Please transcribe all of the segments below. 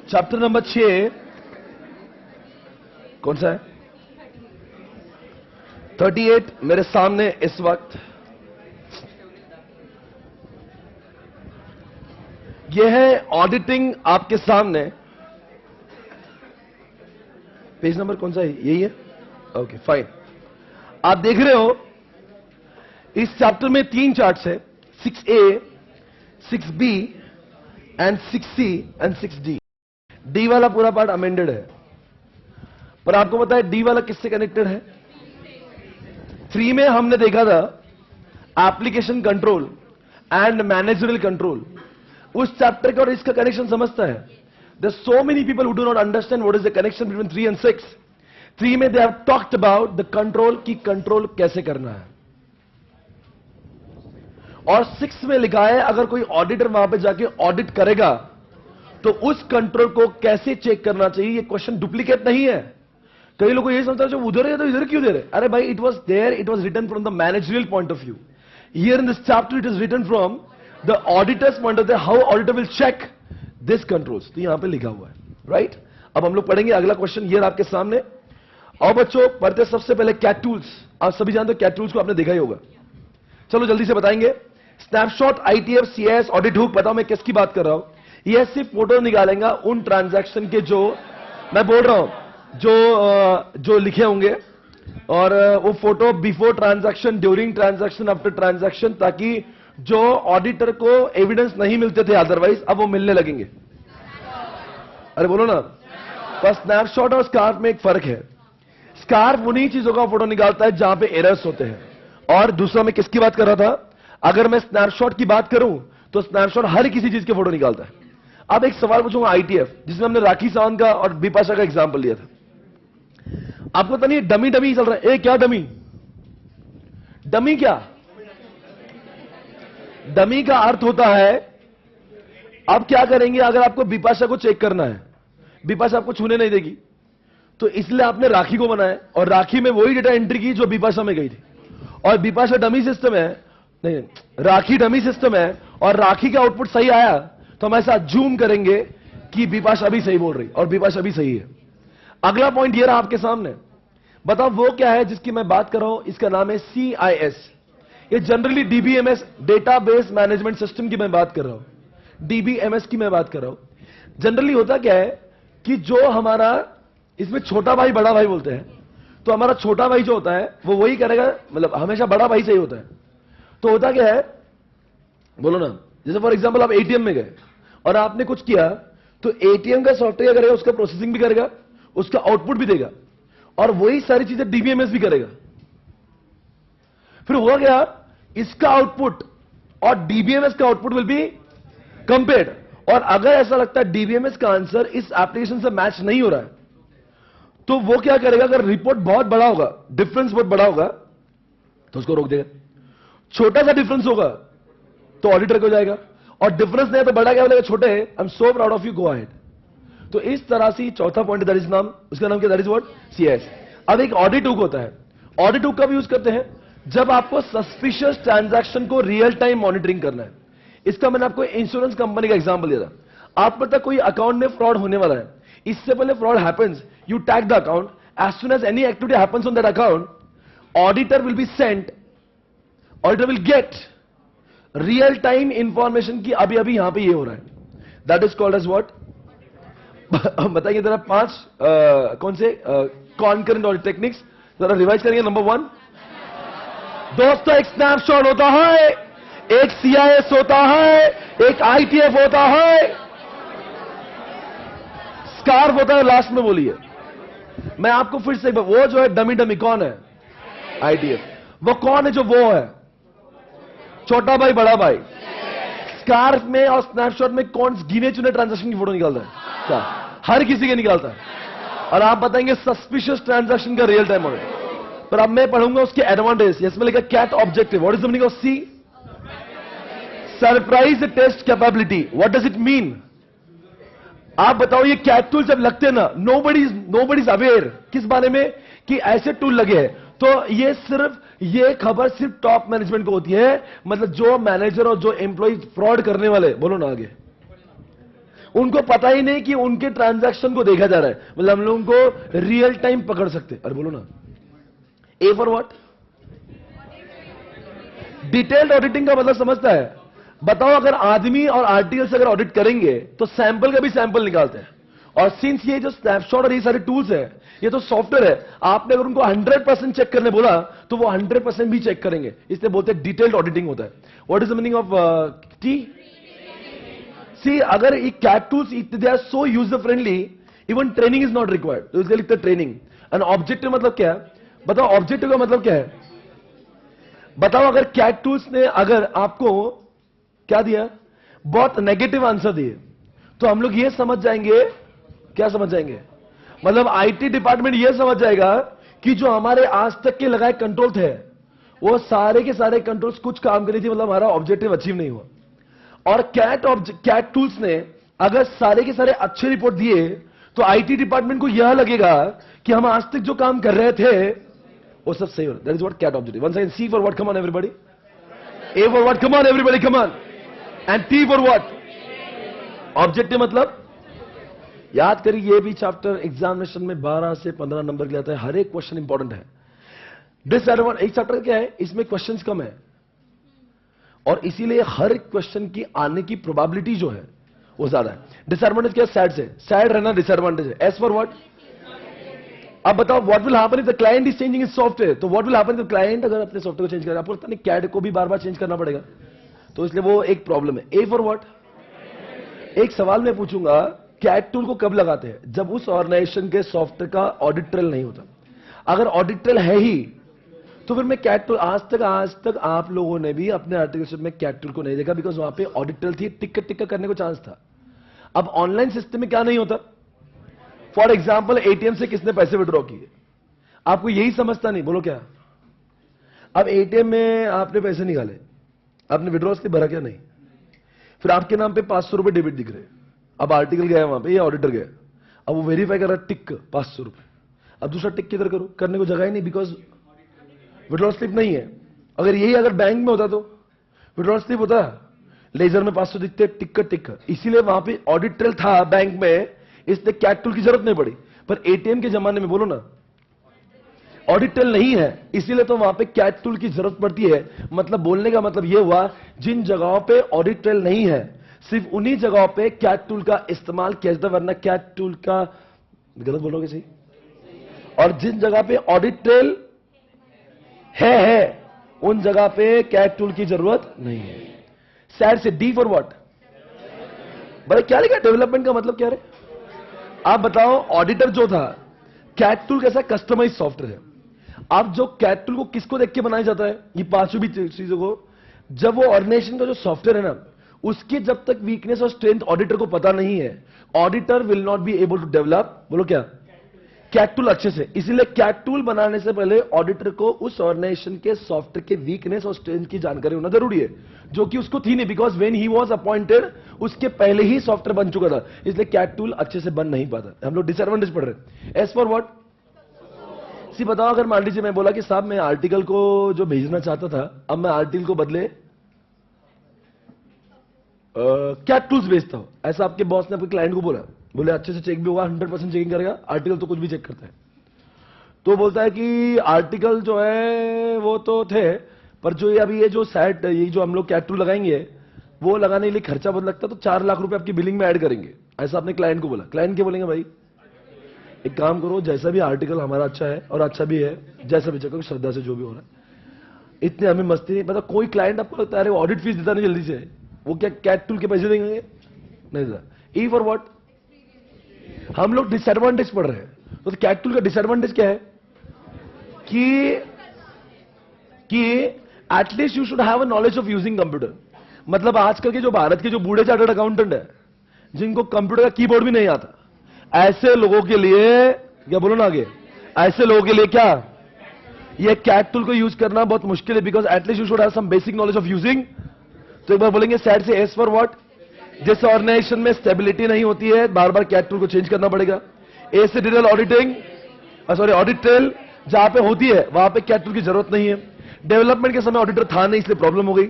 Chapter number 6 कौन सा है? 38 मेरे सामने इस वक्त। यह है ऑडिटिंग आपके सामने। पेज नंबर कौन सा है? यही है। Okay fine. आप देख रहे हो इस चैप्टर में 3 चार्ट्स है, 6A, 6B and 6C and 6D। D वाला पूरा पार्ट अमेंडेड है, पर आपको पता है डी वाला किससे कनेक्टेड है? 3 में हमने देखा था application control and managerial control. उस चैप्टर का और इसका कनेक्शन समझता है। There so many people who do not understand what is the connection between 3 and 6। 3 में they have talked about the control की कंट्रोल कैसे करना है, और 6 में लिखा है अगर कोई ऑडिटर वहां पे जाके ऑडिट करेगा तो उस कंट्रोल को कैसे चेक करना चाहिए। ये क्वेश्चन डुप्लीकेट नहीं है। कई लोगों को ये समझता है जो उधर है तो इधर क्यों दे रहे? अरे भाई, it was there, it was written from the managerial point of view. Here in this chapter it is written from the auditors point of view, how auditor will check this controls. तो यहां पे लिखा हुआ है, right? अब हम लोग पढ़ेंगे अगला क्वेश्चन। ये आपके सामने। और बच्चों पढ़ते सबसे पहले कैट टूल्स। आप सभी जानते हो कैट टूल्स को, आपने देखा ही होगा। चलो जल्दी से बताएंगे। Snapshot, ITF, CS, audit hook. बताओ मैं किसकी बात कर रहा हूं? यह सिर्फ फोटो निकालेगा उन ट्रांजैक्शन के जो मैं बोल रहा हूं, जो लिखे होंगे, और वो photo before transaction, during transaction, after transaction, ताकि जो ऑडिटर को एविडेंस नहीं मिलते थे अदरवाइज अब वो मिलने लगेंगे। अरे बोलो ना। पर स्नैपशॉट और स्कार्फ में एक फर्क है। स्कार्फ उन्हीं चीजों का फोटो निकालता है जहां पे एरर्स होते हैं, और दूसरा मैं किसकी बात कर रहा था? अगर मैं स्नैपशॉट की बात करूं तो स्नैपशॉट हर किसी चीज के फोटो निकालता है। अब एक सवाल पूछूंगा ITF, जिसमें हमने राखी सावंत का और बिपाशा का एग्जांपल लिया था। आपको पता नहीं डमी डमी चल रहा है। ए क्या डमी? डमी क्या? डमी का अर्थ होता है, अब क्या करेंगे अगर आपको बिपाशा को चेक करना है, बिपाशा आपको छूने नहीं देगी, तो इसलिए आपने राखी को बनाया और राखी में वही डेटा एंट्री की जो बिपाशा में गई थी। और बिपाशा डमी सिस्टम है, नहीं राखी डमी सिस्टम है, और राखी का आउटपुट सही आया तो हम ऐसा जूम करेंगे कि बिपाशा भी सही बोल रही और बिपाशा भी सही है। अगला पॉइंट ये रहा आपके सामने। बताओ वो क्या है जिसकी मैं बात कर रहा हूं? इसका नाम है CIS। ये generally DBMS, database management system की मैं बात कर रहा हूं। DBMS की मैं बात कर रहा हूं। जनरली होता क्या है कि जो हमारा इसमें छोटा भाई बड़ा भाई बोलते हैं, तो हमारा छोटा भाई जो होता है वो वही करेगा, मतलब हमेशा बड़ा भाई सही होता है। तो होता क्या है, बोलो ना। जैसे फॉर एग्जांपल आप ATM में गए और आपने कुछ किया, तो ATM का सॉफ्टवेयर करेगा, उसका प्रोसेसिंग भी करेगा, उसका आउटपुट भी देगा, और वही सारी चीजें DBMS भी करेगा। फिर हुआ क्या, इसका आउटपुट और DBMS का आउटपुट विल बी कंपेयर्ड, और अगर ऐसा लगता है DBMS का आंसर इस एप्लीकेशन से मैच नहीं हो रहा है, तो वो क्या करेगा, अगर रिपोर्ट बहुत बड़ा होगा, डिफरेंस बहुत बड़ा होगा, तो उसको रोक देगा। छोटा सा डिफरेंस होगा तो ऑडिटर को जाएगा, और डिफरेंस नहीं है तो बड़ा क्या बोलेगा, छोटे है, I am so proud of you, go ahead. तो इस तरह से चौथा पॉइंट, दैट इज नाम, उसका नाम क्या? That is what? CIS। अब एक ऑडिट हुक होता है। ऑडिट हुक कब यूज करते हैं? जब आपको सस्पिशियस ट्रांजैक्शन को रियल टाइम मॉनिटरिंग करना है। इसका मैंने आपको इंश्योरेंस कंपनी का एग्जांपल दिया था। आप पता कोई अकाउंट में फ्रॉड होने वाला है, इससे पहले fraud happens, you tag the account, as soon as any activity happens on that account, auditor will be sent, auditor will get real time information की अभी अभी यहां पे ये हो रहा है। That is called as what? बताइए जरा 5 कौन से कॉन्करेंट ऑडिट टेक्निक्स, जरा रिवाइज करेंगे। नंबर 1 दोस्तों, एक स्नैपशॉट होता है, एक CIS होता है, एक ITF होता है, स्कार्फ होता है, लास्ट में बोलिए। मैं आपको फिर से, वो जो है डमी डमी कौन है? ITF। वो कौन है जो वो है? छोटा भाई बड़ा भाई। स्कार्फ में और स्नैपशॉट में कौन गिने चुने ट्रांजैक्शन की फोटो निकालता है? क्या? हर किसी के निकालता है। और आप बताएंगे सस्पिशियस ट्रांजैक्शन का रियल टाइम ऑडिट। पर अब मैं पढ़ूंगा उसके एडवांटेज। इसमें लिखा CAAT objective. What is the meaning of C? Surprise test capability. What does it mean? आप बताओ, ये कैट टूल जब लगते हैं ना, नोबडी इज अवेयर किस बारे में कि ऐसे टूल लगे हैं। तो ये खबर सिर्फ टॉप मैनेजमेंट को होती है, मतलब जो मैनेजर और जो एम्प्लॉय फ्रॉड करने वाले, बोलो ना आगे, उनको पता ही नहीं कि उनके ट्रांजैक्शन को देखा जा रहा है, मतलब हम लोग उनको रियल टाइम पकड़ सकते। अरे बोलो ना, ए फॉर व्हाट? डिटेल्ड ऑडिटिंग का मतलब समझता है? बताओ, अगर आदमी और आर्टिकल से अगर ऑडिट करेंगे तो सैंपल का भी सैंपल निकालते हैं, और सिंस ये जो स्नैपशॉट और ये सारे टूल्स है, ये तो सॉफ्टवेयर है, आपने अगर उनको 100% चेक करने बोला तो वो 100% भी चेक करेंगे, इसलिए बोलते हैं डिटेल्ड ऑडिटिंग होता है। What is the meaning of T? See, अगर ये CAAT tools they are so user friendly, even training is not required, तो इसलिए लिखते हैं ट्रेनिंग। एंड ऑब्जेक्टिव मतलब क्या है? बताओ, ऑब्जेक्टिव का मतलब क्या है? बताओ, अगर कैट टूल्स ने अगर आपको क्या दिया, बहुत नेगेटिव आंसर दिए, तो हम लोग ये समझ जाएंगे, क्या समझ जाएंगे? मतलब आईटी डिपार्टमेंट ये समझ जाएगा कि जो हमारे आज तक के लगाए कंट्रोल थे, वो सारे के सारे कंट्रोल्स कुछ काम करी थी, मतलब हमारा ऑब्जेक्टिव अचीव नहीं हुआ। और कैट टूल्स ने अगर सारे के सारे अच्छे रिपोर्ट दिए, तो आईटी डिपार्टमेंट को यह लगेगा कि हम आज तक जो काम कर रहे थे वो सब सही हो रहा है। That is what CAAT objective. Once again, C for what? Come on everybody. A for what? Come on everybody, come on. And T for what? Objective मतलब याद करिए, ये भी चैप्टर एग्जामिनेशन में 12 से 15 नंबर के लिए आता है, हर एक क्वेश्चन इंपॉर्टेंट है। डिसएडवांटेज, एक चैप्टर क्या है, इसमें क्वेश्चंस कम है, और इसीलिए हर एक क्वेश्चन की आने की प्रोबेबिलिटी जो है वो ज्यादा है। डिसएडवांटेज क्या? सैड से सैड रहना डिसएडवांटेज है। S for what? अब बताओ, what will happen if the client is changing his software? तो what will happen if the client अगर अपने सॉफ्टवेयर को चेंज करेगा, आपको पता नहीं कैड को भी बार बार चेंज करना पड़ेगा, तो इसलिए वो एक प्रॉब्लम है। ए फॉर व्हाट? एक सवाल मैं पूछूंगा, कैट टूल को कब लगाते हैं? जब उस ऑर्गेनाइजेशन के सॉफ्टवेयर का ऑडिट ट्रेल नहीं होता। अगर ऑडिट ट्रेल है ही, तो फिर मैं कैट टूल, आज तक आप लोगों ने भी अपने आर्टिकलशिप में कैट टूल को नहीं देखा, बिकॉज वहां पे ऑडिट ट्रेल थी, टिक करने को चांस था। अब ऑनलाइन सिस्टम में क्या नहीं होता? फॉर एग्जाम्पल, एटीएम से किसने पैसे विड्रॉ किए, आपको यही समझता नहीं, बोलो क्या? अब एटीएम में आपने पैसे निकाले, आपने विड्रॉ स्लिप भरा क्या? नहीं। फिर आपके नाम पे 500 रुपए डेबिट दिख रहे हैं। अब आर्टिकल गया वहां पे, ये ऑडिटर गया, अब वो वेरीफाई कर रहा है, टिक 500 रुपए। अब दूसरा टिक किधर करो? करने को जगह ही नहीं, बिकॉज विड्रॉ स्लिप नहीं है। अगर यही अगर बैंक में होता तो विड्रॉ स्लिप होता, लेजर में 500 दिखते, टिक। इसीलिए वहां पे ऑडिट ट्रेल था बैंक में, इसलिए कैट टूल की जरूरत नहीं पड़ी। पर एटीएम के जमाने में बोलो ना, ऑडिट ट्रेल नहीं है, इसीलिए तो वहां पे कैट टूल की जरूरत पड़ती है। मतलब बोलने का मतलब यह हुआ, जिन जगहों पे ऑडिट ट्रेल नहीं है, सिर्फ उन्हीं जगहों पे कैट टूल का इस्तेमाल किया जाता, वरना कैट टूल का, गलत बोलोगे सही? और जिन जगह पे ऑडिट ट्रेल है उन जगह पे कैट टूल की जरूरत नहीं है। सैड से डी फॉर व्हाट? भाई क्या लिखा? डेवलपमेंट का मतलब क्या है? आप बताओ, ऑडिटर जो था, कैट टूल कैसा कस्टमाइज सॉफ्टवेयर है। अब जो कैट टूल को किसको देख के बनाया जाता है, ये पांचों भी चीजों को, जब वो ऑर्गेनाइजेशन का जो सॉफ्टवेयर है ना, उसकी जब तक वीकनेस और स्ट्रेंथ ऑडिटर को पता नहीं है, auditor will not be able to develop, बोलो क्या, कैट टूल अच्छे से। इसीलिए कैट टूल बनाने से पहले ऑडिटर को उस ऑर्गेनाइजेशन के सॉफ्टवेयर के वीकनेस और स्ट्रेंथ की जानकारी होना जरूरी है, जो कि उसको थी नहीं, because when he was appointed उसके पहले ही सॉफ्टवेयर बन चुका था, इसलिए कैट टूल अच्छे से बन नहीं पाता। हम लोग डिसएडवांटेज पढ़ रहे हैं। S for what? सी बताओ, अगर मान लीजिए मैं बोला कि साहब मैं आर्टिकल को जो भेजना चाहता था, अब मैं आर्टिकल को बदले कैट टूल्स भेजता हूं, ऐसा आपके बॉस ने अपने क्लाइंट को बोला, बोले अच्छे से चेक भी होगा, 100% चेकिंग करेगा, आर्टिकल तो कुछ भी चेक करता है। तो बोलता है कि आर्टिकल जो है वो तो थे, पर जो ये अभी ये जो सेट, ये जो हम लोग कैट टूल लगाएंगे, वो लगाने के लिए खर्चा बहुत लगता है, तो 4 लाख रुपए आपकी बिलिंग में ऐड करेंगे, ऐसा आपने क्लाइंट को बोला। क्लाइंट क्या बोलेंगे? भाई एक काम करो, जैसा भी आर्टिकल हमारा अच्छा है और अच्छा भी है, जैसा भी चेक, श्रद्धा से जो भी हो रहा है, इतने हमें मस्ती नहीं। मतलब कोई क्लाइंट आपको लगता है ऑडिट फीस देता नहीं जल्दी से, वो क्या कैट टूल के पैसे देंगे? नहीं देता। E for what? हम लोग डिसएडवांटेज पढ़ रहे हैं, तो कैट टूल का डिसएडवांटेज क्या है कि at least you should have a knowledge of using computer. मतलब आजकल के जो भारत के जो बूढ़े चार्टर्ड अकाउंटेंट है, जिनको कंप्यूटर का कीबोर्ड भी नहीं आता, ऐसे लोगों के लिए, क्या बोलो ना आगे, ऐसे लोगों के लिए क्या ये कैट टूल को यूज करना बहुत मुश्किल है, because at least you should have some basic knowledge of using. तो एक बार बोलेंगे सैड से एस फॉर व्हाट? जिस ऑर्गेनाइजेशन में स्टेबिलिटी नहीं होती है, बार बार कैट टूल को चेंज करना पड़ेगा। ए से detail auditing, sorry audit trail जहां पे होती है वहां पे कैट टूल की जरूरत नहीं है। डेवलपमेंट के समय ऑडिटर था नहीं, इसलिए प्रॉब्लम हो गई।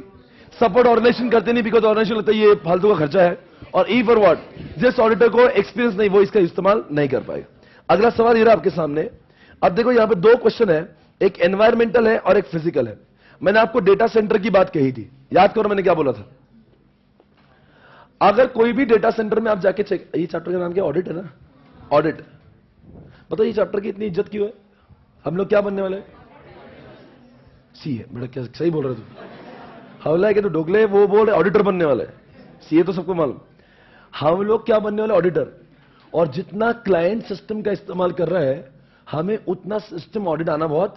सपोर्ट ऑर्गेनाइजेशन करते नहीं, बिकॉज ऑर्गेनाइजेशन लगता है ये फालतू का खर्चा है। और ई फॉर व्हाट? जिस ऑडिटर को एक्सपीरियंस नहीं वो इसका इस्तेमाल नहीं कर पाएगा। अगला सवाल ये रहा आपके सामने। अब देखो यहां पे दो क्वेश्चन है, एक एनवायरमेंटल है और एक फिजिकल है। मैंने आपको डेटा सेंटर की बात कही थी, याद करो मैंने क्या बोला था। अगर कोई भी डेटा सेंटर में आप जाके चेक, ये चैप्टर का नाम क्या, ऑडिट है ना, ऑडिट। बताओ ये चैप्टर की इतनी इज्जत क्यों है? हम लोग क्या बनने वाले? सी है बेटा, क्या सही बोल रहे तू? हवला है कि तो ढोकले वो बोल रहे ऑडिटर बनने वाले। सी तो सबको मालूम। हम लोग क्या बनने वाले? ऑडिटर। और जितना क्लाइंट सिस्टम का इस्तेमाल कर रहा है हमें उतना सिस्टम ऑडिट आना बहुत,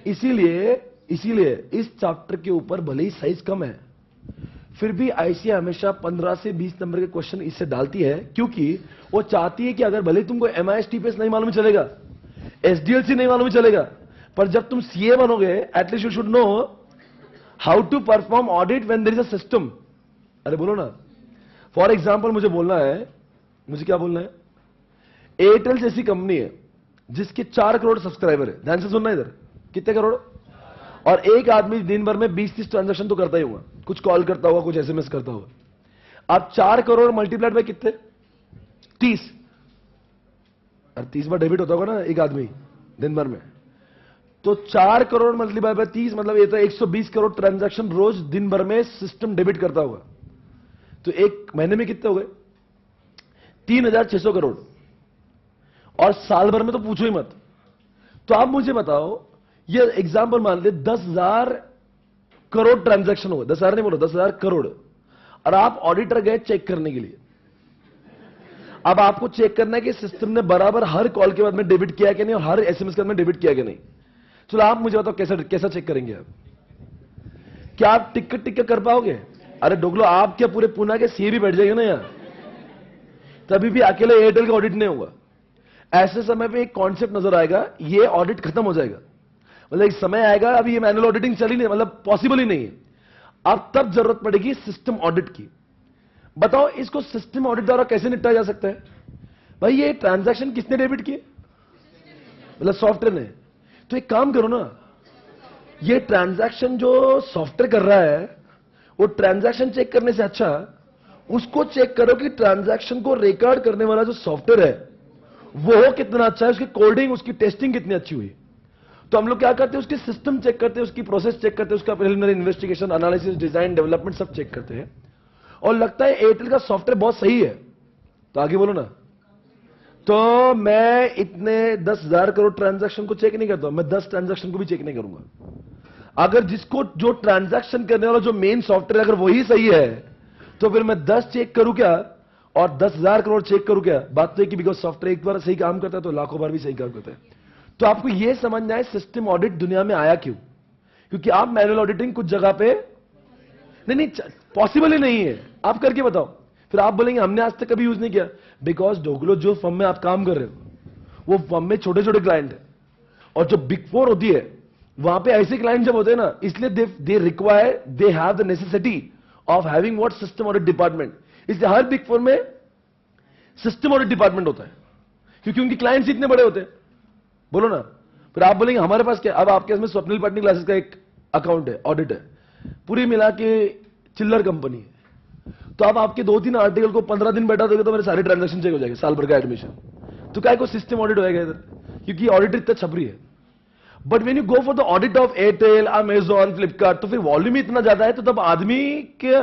इसीलिए इस चैप्टर के ऊपर भले ही साइज कम है फिर भी आईसीए हमेशा 15 से 20 नंबर के क्वेश्चन इससे डालती है, क्योंकि वो चाहती है कि अगर भले तुमको एमआईएस टीपीएस नहीं मालूम चलेगा, एसडीएलसी नहीं मालूम चलेगा, पर जब तुम सीए बनोगे at least you should know how to perform audit when there is a system. अरे बोलो ना। फॉर एग्जाम्पल मुझे बोलना है, मुझे क्या बोलना है, एयरटेल जैसी कंपनी है जिसके 4 करोड़ सब्सक्राइबर है, ध्यान से सुनना इधर, कितने करोड़? और एक आदमी दिन भर में 20-30 ट्रांजैक्शन तो करता ही होगा, कुछ कॉल करता होगा, कुछ एसएमएस करता होगा। आप 4 करोड़ मल्टीप्लाइड बाय कितने? 30। और 30 बार डेबिट होता होगा ना एक आदमी दिन भर में, तो 4 करोड़ मल्टीप्लाइड बाय 30 मतलब ये तो 120 करोड़ ट्रांजैक्शन रोज दिन भर में सिस्टम डेबिट करता होगा। तो एक महीने में कितने हो गए? 3600 करोड़। और साल भर में तो पूछो ही मत। तो आप मुझे बताओ, ये एग्जांपल मान ले 10,000 करोड़ ट्रांजैक्शन हो गए, 10,000 नहीं बोलो, 10,000 करोड़। और आप ऑडिटर गए चेक करने के लिए। अब आपको चेक करना है कि सिस्टम ने बराबर हर कॉल के बाद में डेबिट किया कि नहीं और हर एसएमएस के बाद में डेबिट किया कि नहीं। चलो आप मुझे बताओ कैसा चेक करेंगे आप? क्या आप टिक कर पाओगे? अरे डोगलो, आप क्या पूरे पुणे के सीए भी बैठ जाइए ना यार, तभी भी अकेले एयरटेल का ऑडिट नहीं होगा। ऐसे समय पे एक कॉन्सेप्ट नजर आएगा, ये ऑडिट खत्म हो जाएगा। मतलब एक समय आएगा, अभी ये मैनुअल ऑडिटिंग चली नहीं, मतलब पॉसिबल ही नहीं है। अब तब जरूरत पड़ेगी सिस्टम ऑडिट की। बताओ इसको सिस्टम ऑडिट द्वारा कैसे निपटाया जा सकता है? भाई ये ट्रांजैक्शन किसने डेबिट किए? मतलब सॉफ्टवेयर ने। तो एक काम करो ना, ये ट्रांजैक्शन जो सॉफ्टवेयर कर रहा है वो ट्रांजैक्शन चेक करने से अच्छा उसको चेक करो कि ट्रांजैक्शन को रिकॉर्ड करने वाला जो सॉफ्टवेयर है वो कितना अच्छा है, उसकी कोडिंग, उसकी टेस्टिंग कितनी अच्छी हुई। तो हम लोग क्या करते हैं, उसकी सिस्टम चेक करते हैं, उसकी प्रोसेस चेक करते हैं, उसका preliminary investigation, analysis, design, development सब चेक करते हैं। और लगता है एयरटेल का सॉफ्टवेयर बहुत सही है, तो आगे बोलो ना। तो मैं इतने 10,000 करोड़ ट्रांजैक्शन को चेक नहीं करता हूं, मैं 10 ट्रांजैक्शन को भी चेक नहीं करूंगा। अगर जिसको जो ट्रांजैक्शन करने वाला जो मेन सॉफ्टवेयर अगर वही सही है तो फिर मैं 10 चेक करूं क्या और 10,000 करोड़ चेक करूं क्या? बात तो है कि बिकॉज सॉफ्टवेयर एक बार सही काम करता है तो लाखों बार भी सही काम करता है। तो आपको यह समझना है सिस्टम ऑडिट दुनिया में आया क्यों? क्योंकि आप मैनुअल ऑडिटिंग कुछ जगह पे नहीं पॉसिबल ही नहीं है। आप करके बताओ, फिर आप बोलेंगे हमने आज तक कभी यूज नहीं किया। बिकॉज ढोगलो, जो फर्म में आप काम कर रहे हो वो फर्म में छोटे छोटे क्लाइंट है, और जो बिग फोर होती है वहां पे ऐसे क्लाइंट जब होते हैं ना, इसलिए they require, they have the necessity of having what system audit department. इसलिए हर बिग फोर में सिस्टम ऑडिट डिपार्टमेंट होता है, क्योंकि उनके क्लाइंट्स इतने बड़े होते हैं। बोलो ना। फिर आप बोलेंगे हमारे पास क्या? अब आपके इसमें स्वप्निल पाटनी क्लासेस का एक अकाउंट है, ऑडिट है, पूरी मिला के चिल्लर कंपनी है। तो अब आपके 2-3 आर्टिकल को 15 दिन बैठा दोगे तो मेरे सारे ट्रांजैक्शन चेक हो जाएंगे, साल भर का एडमिशन। तो क्या को सिस्टम ऑडिट होएगा इधर? क्योंकि ऑडिट इतना छपरी है। But when you go for the audit of Airtel, Amazon, Flipkart, तो फिर वॉल्यूम इतना ज्यादा है तो तब आदमी के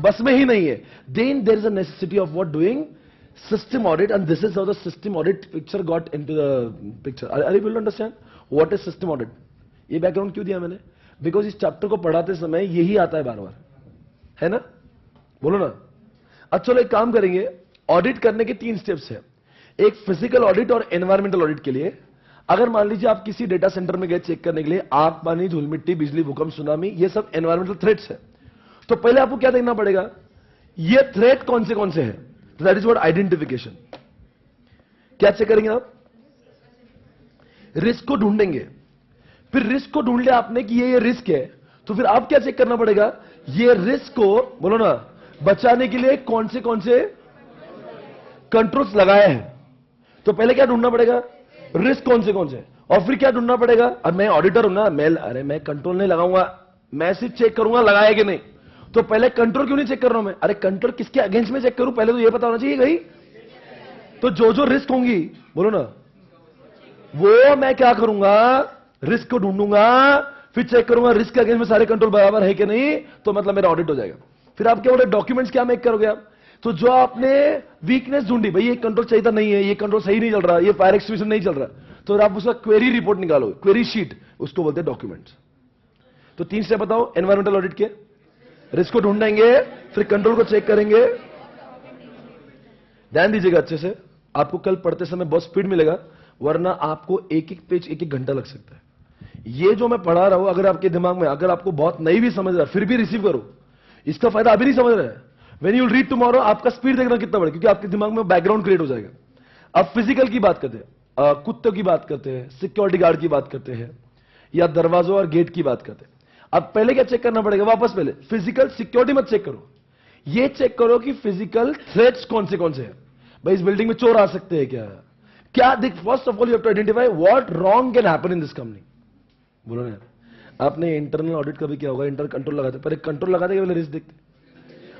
बस में ही नहीं है। Then there is a necessity of what doing system audit, and this is how the system audit picture got into the picture. Are you able to understand what is system audit? ये background क्यों दिया मैंने? Because इस chapter को पढ़ाते समय यही आता है बार बार, है ना? बोलो ना। अच्छा चलो एक काम करेंगे, ऑडिट करने के 3 स्टेप्स है। एक फिजिकल ऑडिट और एनवायरमेंटल ऑडिट के लिए। अगर मान लीजिए आप किसी डेटा सेंटर में गए चेक करने के लिए, आग, पानी, धूल मिट्टी, बिजली, भूकंप, सुनामी, ये सब एनवायरमेंटल थ्रेट्स है। तो पहले आपको क्या देखना पड़ेगा, ये थ्रेट कौन से हैं। That is what identification. क्या चेक करेंगे आप? रिस्क को ढूंढेंगे। फिर रिस्क को ढूंढ लिया आपने कि ये रिस्क है, तो फिर आप क्या चेक करना पड़ेगा, ये रिस्क को, बोलो ना, बचाने के लिए कौन से कंट्रोल्स लगाए हैं। तो पहले क्या ढूंढना पड़ेगा, रिस्क कौन से, और फिर क्या ढूंढना पड़ेगा, अब मैं ऑडिटर हूं ना, मैं कंट्रोल नहीं लगाऊंगा, मैं सिर्फ चेक करूंगा लगाया कि नहीं। तो पहले कंट्रोल क्यों नहीं चेक कर रहा हूं मैं? अरे कंट्रोल किसके अगेंस्ट में चेक करूं, पहले तो ये पता होना चाहिए भाई। तो जो रिस्क होंगी, बोलो ना, वो मैं क्या करूंगा, रिस्क को ढूंढूंगा, फिर चेक करूंगा रिस्क के अगेंस्ट में सारे कंट्रोल बराबर है कि नहीं, तो मतलब मेरा ऑडिट हो जाएगा। फिर आप क्या बोले, डॉक्यूमेंट्स क्या मेक करोगे आप? तो जो आपने वीकनेस ढूंढी, भाई ये कंट्रोल चाहिए था, नहीं है, ये कंट्रोल सही नहीं चल रहा, ये फायर एक्सटिंग्विशर नहीं चल रहा, तो आप उसका क्वेरी रिपोर्ट निकालोगे, क्वेरी शीट, उसको बोलते हैं डॉक्यूमेंट्स। तो 3 स्टेप बताओ एनवायरमेंटल ऑडिट के। रिस्क को ढूंढेंगे, फिर कंट्रोल को चेक करेंगे। ध्यान दीजिएगा अच्छे से, आपको कल पढ़ते समय बहुत स्पीड मिलेगा, वरना आपको एक एक पेज एक एक घंटा लग सकता है। ये जो मैं पढ़ा रहा हूं, अगर आपके दिमाग में, अगर आपको बहुत नहीं भी समझ रहा फिर भी रिसीव करो, इसका फायदा अभी नहीं समझ रहे हैं, व्हेन यू रीड टुमारो आपका स्पीड देखना कितना बढ़े, क्योंकि आपके दिमाग में बैकग्राउंड क्रिएट हो जाएगा। अब फिजिकल की बात करते हैं, कुत्तों की बात करते हैं, सिक्योरिटी गार्ड की बात करते हैं, या दरवाजों और गेट की बात करते हैं। अब पहले क्या चेक करना पड़ेगा, वापस पहले फिजिकल सिक्योरिटी मत चेक करो, ये चेक करो कि फिजिकल थ्रेट्स कौन से हैं। भाई इस बिल्डिंग में चोर आ सकते हैं क्या दिख, first of all you have to identify what wrong can happen in this company. बोलो ना, आपने इंटरनल ऑडिट का भी क्या होगा, इंटर कंट्रोल लगाते, पहले कंट्रोल लगाते कि पहले रिस्क देखते?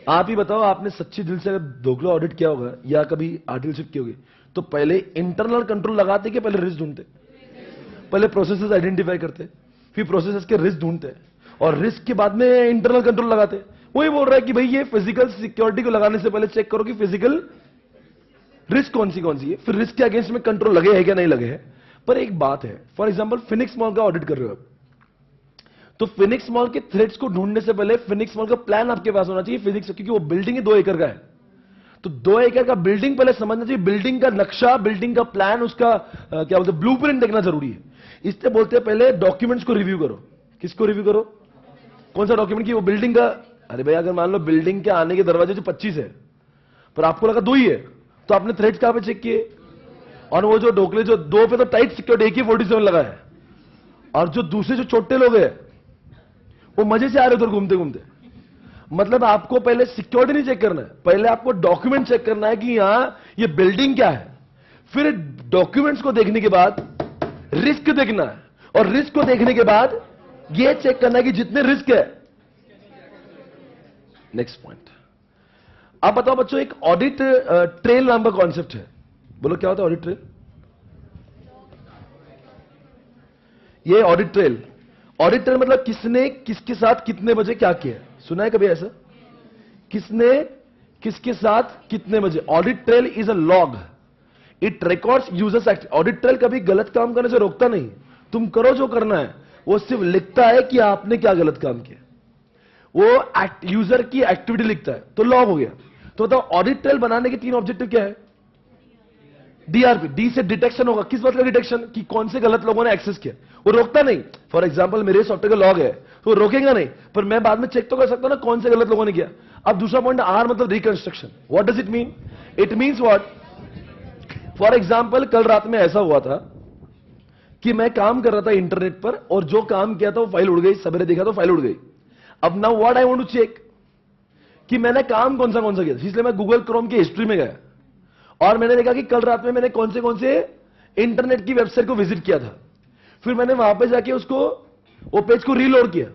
आप ही बताओ, आपने सच्ची दिल से दोगला ऑडिट किया होगा या कभी आर्टिकलशिप की होगी, तो पहले इंटरनल कंट्रोल लगाते कि पहले रिस्क ढूंढते? पहले प्रोसेसेस आइडेंटिफाई करते, फिर प्रोसेसेस के रिस्क ढूंढते, और रिस्क के बाद में इंटरनल कंट्रोल लगाते। वही बोल रहा है कि भाई ये फिजिकल सिक्योरिटी को लगाने से पहले चेक करो कि फिजिकल रिस्क कौन सी है, फिर रिस्क के अगेंस्ट में कंट्रोल लगे है क्या नहीं लगे है। पर एक बात है, फॉर एग्जांपल फिनिक्स मॉल का ऑडिट कर रहे हो, तो फिनिक्स मॉल के थ्रेट्स को ढूंढने से पहले फिनिक्स मॉल का प्लान आपके पास होना चाहिए फिजिक्स, क्योंकि वो बिल्डिंग 2 एकड़ का है, तो 2 एकड़ का बिल्डिंग पहले समझना चाहिए, बिल्डिंग का नक्शा, बिल्डिंग का प्लान, उसका क्या बोलते हैं ब्लूप्रिंट देखना जरूरी है। इससे बोलते हैं पहले डॉक्यूमेंट्स को रिव्यू करो। किसको रिव्यू करो? कौन सा डॉक्यूमेंट की वो बिल्डिंग का? अरे भाई अगर मान लो बिल्डिंग के आने के दरवाजे जो 25 है, पर आपको लगा 2 ही है, तो आपने थ्रेड्स कहां पे चेक किए? और वो जो ढोकले जो 2 पे तो टाइट सिक्योरिटी AK-47 लगा है, और जो दूसरे जो छोटे लोग हैं वो मजे से आ रहे उधर घूमते घूमते। मतलब आपको पहले सिक्योरिटी नहीं चेक करना है, पहले आपको डॉक्यूमेंट चेक करना है कि यहां ये बिल्डिंग क्या है, फिर डॉक्यूमेंट्स को देखने के बाद रिस्क देखना है, और रिस्क को देखने के बाद ये चेक करना है कि जितने रिस्क है। नेक्स्ट पॉइंट, आप बताओ बच्चों, एक ऑडिट ट्रेल नाम का कॉन्सेप्ट है, बोलो क्या होता है ऑडिट ट्रेल? ये ऑडिट ट्रेल, ऑडिट ट्रेल मतलब किसने किसके साथ कितने बजे क्या किया, सुना है कभी ऐसा? किसने किसके साथ कितने बजे। Audit trail is a log, it records users act. Audit trail कभी गलत काम करने से रोकता नहीं, तुम करो जो करना है, वो सिर्फ लिखता है कि आपने क्या गलत काम किया, वो यूजर की एक्टिविटी लिखता है, तो लॉग हो गया। तो बताओ ऑडिट ट्रेल बनाने के 3 ऑब्जेक्टिव क्या है? DRP, डी से डिटेक्शन होगा, किस बात का डिटेक्शन, कि कौन से गलत लोगों ने एक्सेस किया, वो रोकता नहीं। फॉर एग्जांपल मेरे सॉफ्टवेयर का लॉग है तो वो रोकेगा नहीं, पर मैं बाद में चेक तो कर सकता हूं ना कौन से गलत लोगों ने किया। अब दूसरा पॉइंट, R मतलब reconstruction. What does it mean? It means what, for example कल रात में ऐसा हुआ था कि मैं काम कर रहा था इंटरनेट पर, और जो काम किया था वो फाइल उड़ गई, सवेरे देखा तो फाइल उड़ गई। अब now what I want to check कि मैंने काम कौन सा किया, इसलिए मैं गूगल क्रोम की हिस्ट्री में गया और मैंने देखा कि कल रात में मैंने कौन से इंटरनेट की वेबसाइट को विजिट किया था। फिर मैंने वहां पे जाके उसको वो पेज को रीलोड किया।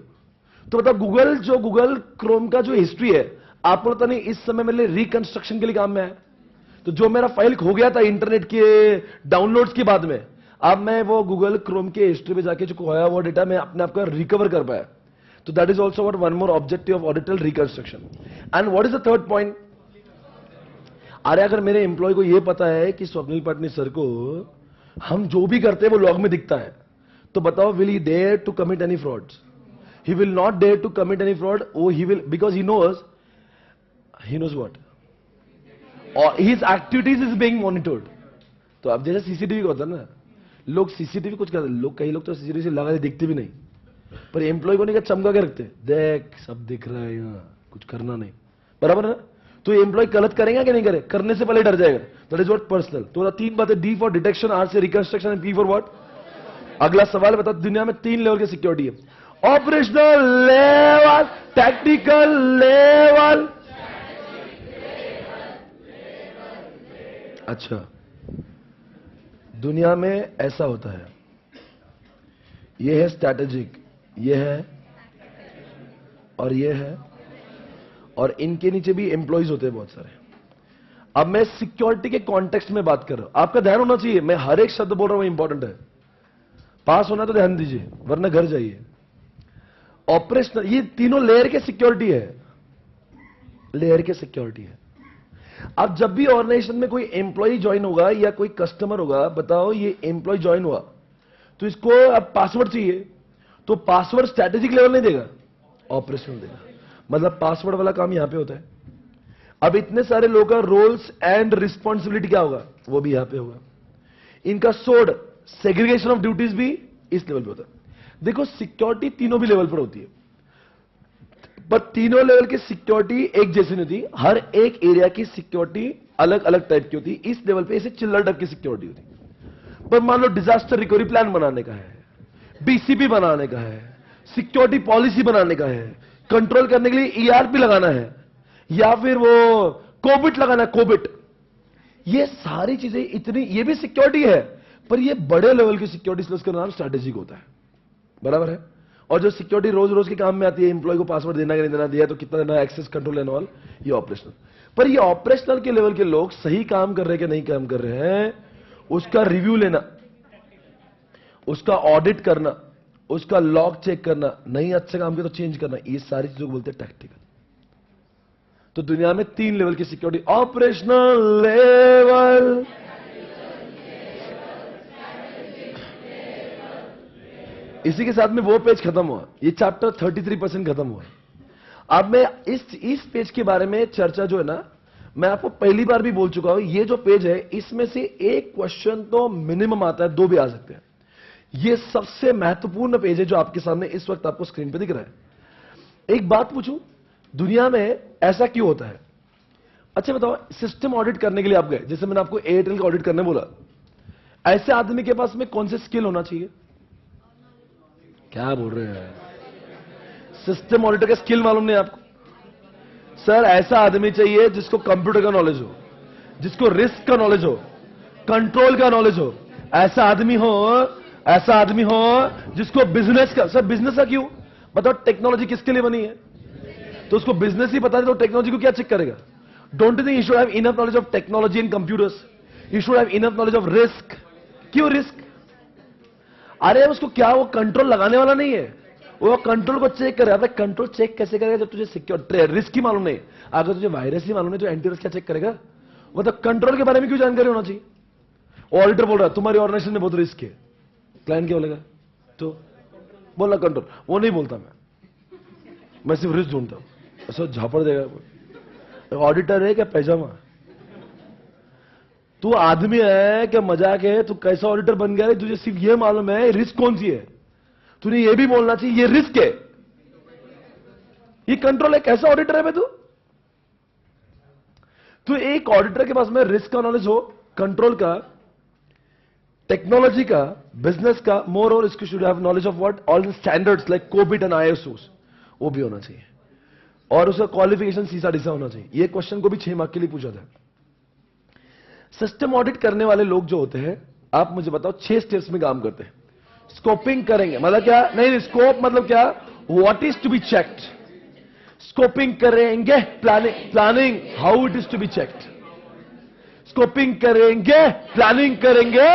तो मतलब गूगल क्रोम का जो हिस्ट्री है, आपको पता नहीं इस समय मेरे लिए रिकंस्ट्रक्शन के लिए काम में है। तो जो मेरा फाइल खो गया था इंटरनेट के डाउनलोड्स के बाद में, अब मैं वो गूगल क्रोम के हिस्ट्री में जाके जो खोया वो डेटा मैं अपने आप का रिकवर कर पाया। तो that is also what one more objective of audit trail, reconstruction. And what is the third point? अरे अगर मेरे एम्प्लॉय को यह पता है कि स्वप्निल पाटनी सर को हम जो भी करते हैं वो लॉग में दिखता है, तो बताओ will he dare to commit any frauds? He will not dare to commit any fraud. Oh he will, because he knows what, और his activities is being monitored. तो अब जैसे सीसीटीवी का होता है ना, लोग सीसीटीवी कुछ करते, लोग कई लोग तो सीसीटीवी से लगा दिखते भी नहीं, पर एम्प्लॉय को नहीं क्या चमका के रखते, देख सब दिख रहा है यहां, कुछ करना नहीं, बराबर है ना? तो एम्प्लॉय गलत करेगा कि नहीं करे, करने से पहले डर जाएगा। That is what personal. तो 3 बातें, डी फॉर डिटेक्शन, आर से reconstruction, and P for what. अगला सवाल बता, दुनिया में 3 लेवल की सिक्योरिटी है, ऑपरेशनल लेवल, टेक्निकल लेवल। अच्छा, दुनिया में ऐसा होता है, यह है स्ट्रैटेजिक, यह है और यह है और इनके नीचे भी एम्प्लॉइज होते हैं बहुत सारे। अब मैं सिक्योरिटी के कॉन्टेक्स्ट में बात कर रहा हूं, आपका ध्यान होना चाहिए, मैं हर एक शब्द बोल रहा हूं, इंपॉर्टेंट है। पास होना तो ध्यान दीजिए, वरना घर जाइए। ऑपरेशनल, ये तीनों लेयर के सिक्योरिटी है, लेयर के सिक्योरिटी है। अब जब भी ऑर्गेनाइजेशन में कोई एम्प्लॉय ज्वाइन होगा या कोई कस्टमर होगा, बताओ ये एम्प्लॉय ज्वाइन हुआ तो इसको अब पासवर्ड चाहिए, तो पासवर्ड स्ट्रैटेजिक लेवल नहीं देगा, ऑपरेशनल देगा। मतलब पासवर्ड वाला काम यहां पे होता है। अब इतने सारे लोगों का रोल्स एंड रिस्पॉन्सिबिलिटी क्या होगा, वो भी यहां पे होगा। इनका सोड सेग्रीगेशन ऑफ ड्यूटीज भी इस लेवल पे होता है। देखो सिक्योरिटी तीनों भी लेवल पर होती है, पर तीनों लेवल की सिक्योरिटी एक जैसी नहीं होती, हर एक एरिया की सिक्योरिटी अलग अलग टाइप की होती है। इस लेवल पे इसे चिल्लर टाइप की सिक्योरिटी होती है। पर मान लो डिजास्टर रिकवरी प्लान बनाने का है, बीसीपी बनाने का है, सिक्योरिटी पॉलिसी बनाने का है, कंट्रोल करने के लिए ईआरपी लगाना है, या फिर वो कोबिट लगाना है, कोबिट। ये सारी चीजें इतनी, ये भी सिक्योरिटी है, पर ये बड़े लेवल की सिक्योरिटी, इसका नाम स्ट्रैटेजिक होता है, बराबर है। और जो सिक्योरिटी रोज रोज के काम में आती है, एम्प्लॉय को पासवर्ड देना कि नहीं देना, दिया तो कितना देना, एक्सेस कंट्रोल एंड ऑल, ये ऑपरेशनल। पर ये ऑपरेशनल के लेवल के लोग सही काम कर रहे हैं कि नहीं काम कर रहे हैं, उसका रिव्यू लेना, उसका ऑडिट करना, उसका लॉग चेक करना, नहीं अच्छे काम किया तो चेंज करना, ये सारी चीजों को बोलते हैं टैक्टिकल। तो दुनिया में 3 लेवल की सिक्योरिटी, ऑपरेशनल लेवल, इसी के साथ में वो पेज खत्म हुआ, ये चैप्टर 33% खत्म हुआ। अब मैं इस पेज के बारे में चर्चा जो है ना, मैं आपको पहली बार भी बोल चुका हूं, ये जो पेज है इसमें से एक क्वेश्चन तो मिनिमम आता है, 2 भी आ सकते हैं। ये सबसे महत्वपूर्ण पेज है जो आपके सामने इस वक्त आपको स्क्रीन पे दिख रहा है। एक बात पूछूं, दुनिया में ऐसा क्यों होता है? अच्छा बताओ, सिस्टम ऑडिट करने के लिए आप गए, जैसे मैंने आपको एयरटेल का ऑडिट करने बोला, ऐसे आदमी के पास में कौन से स्किल होना चाहिए? क्या बोल रहे हैं? सिस्टम ऑडिटर का स्किल मालूम नहीं आपको? सर ऐसा आदमी चाहिए जिसको कंप्यूटर का नॉलेज हो, जिसको रिस्क का नॉलेज हो, कंट्रोल का नॉलेज हो, ऐसा आदमी हो जिसको बिजनेस का, सर बिजनेस का क्यों बताओ, टेक्नोलॉजी किसके लिए बनी है? तो उसको बिजनेस ही पता है तो टेक्नोलॉजी को क्या चेक करेगा? Don't you think you should have enough knowledge of technology and computers? You should have enough knowledge of risk. क्यों रिस्क? अरे उसको क्या, वो कंट्रोल लगाने वाला नहीं है, वो कंट्रोल को चेक कर रहा है। कंट्रोल चेक कैसे करेगा जब तुझे सिक्योर रिस्क ही मालूम नहीं? अगर तुझे वायरस ही मालूम नहीं तो एंटीवायरस क्या चेक करेगा? मतलब कंट्रोल के बारे में क्यों जानकारी होना चाहिए? ऑडिटर बोल रहा है तुम्हारी ऑर्गेनाइजेशन में बहुत रिस्क है, क्लाइंट क्या बोलेगा? तो बोला कंट्रोल, वो नहीं बोलता, मैं सिर्फ रिस्क ढूंढता हूं, ऐसा झापड़ देगा। ऑडिटर है क्या पैजामा? तू आदमी है क्या मजाक है? तू कैसा ऑडिटर बन गया है? तुझे सिर्फ ये मालूम है रिस्क कौन सी है, तूने ये भी बोलना चाहिए ये रिस्क है, ये कंट्रोल है। कैसा ऑडिटर है बे तू? तो एक ऑडिटर के पास में रिस्क का नॉलेज हो, कंट्रोल का, टेक्नोलॉजी का, बिजनेस का, मोर और इसको should have knowledge of what all the standards like COBIT and ISO, वो भी होना चाहिए। और उसका क्वालिफिकेशन सीसा डिसा होना चाहिए। ये क्वेश्चन को भी 6 मार्क के लिए पूछा था। सिस्टम ऑडिट करने वाले लोग जो होते हैं, आप मुझे बताओ 6 स्टेप्स में काम करते हैं। स्कोपिंग करेंगे, मतलब क्या? नहीं, स्कोप मतलब क्या? What is to be checked. Scoping करेंगे, planning how it is to be checked. Scoping करेंगे, प्लानिंग करेंगे,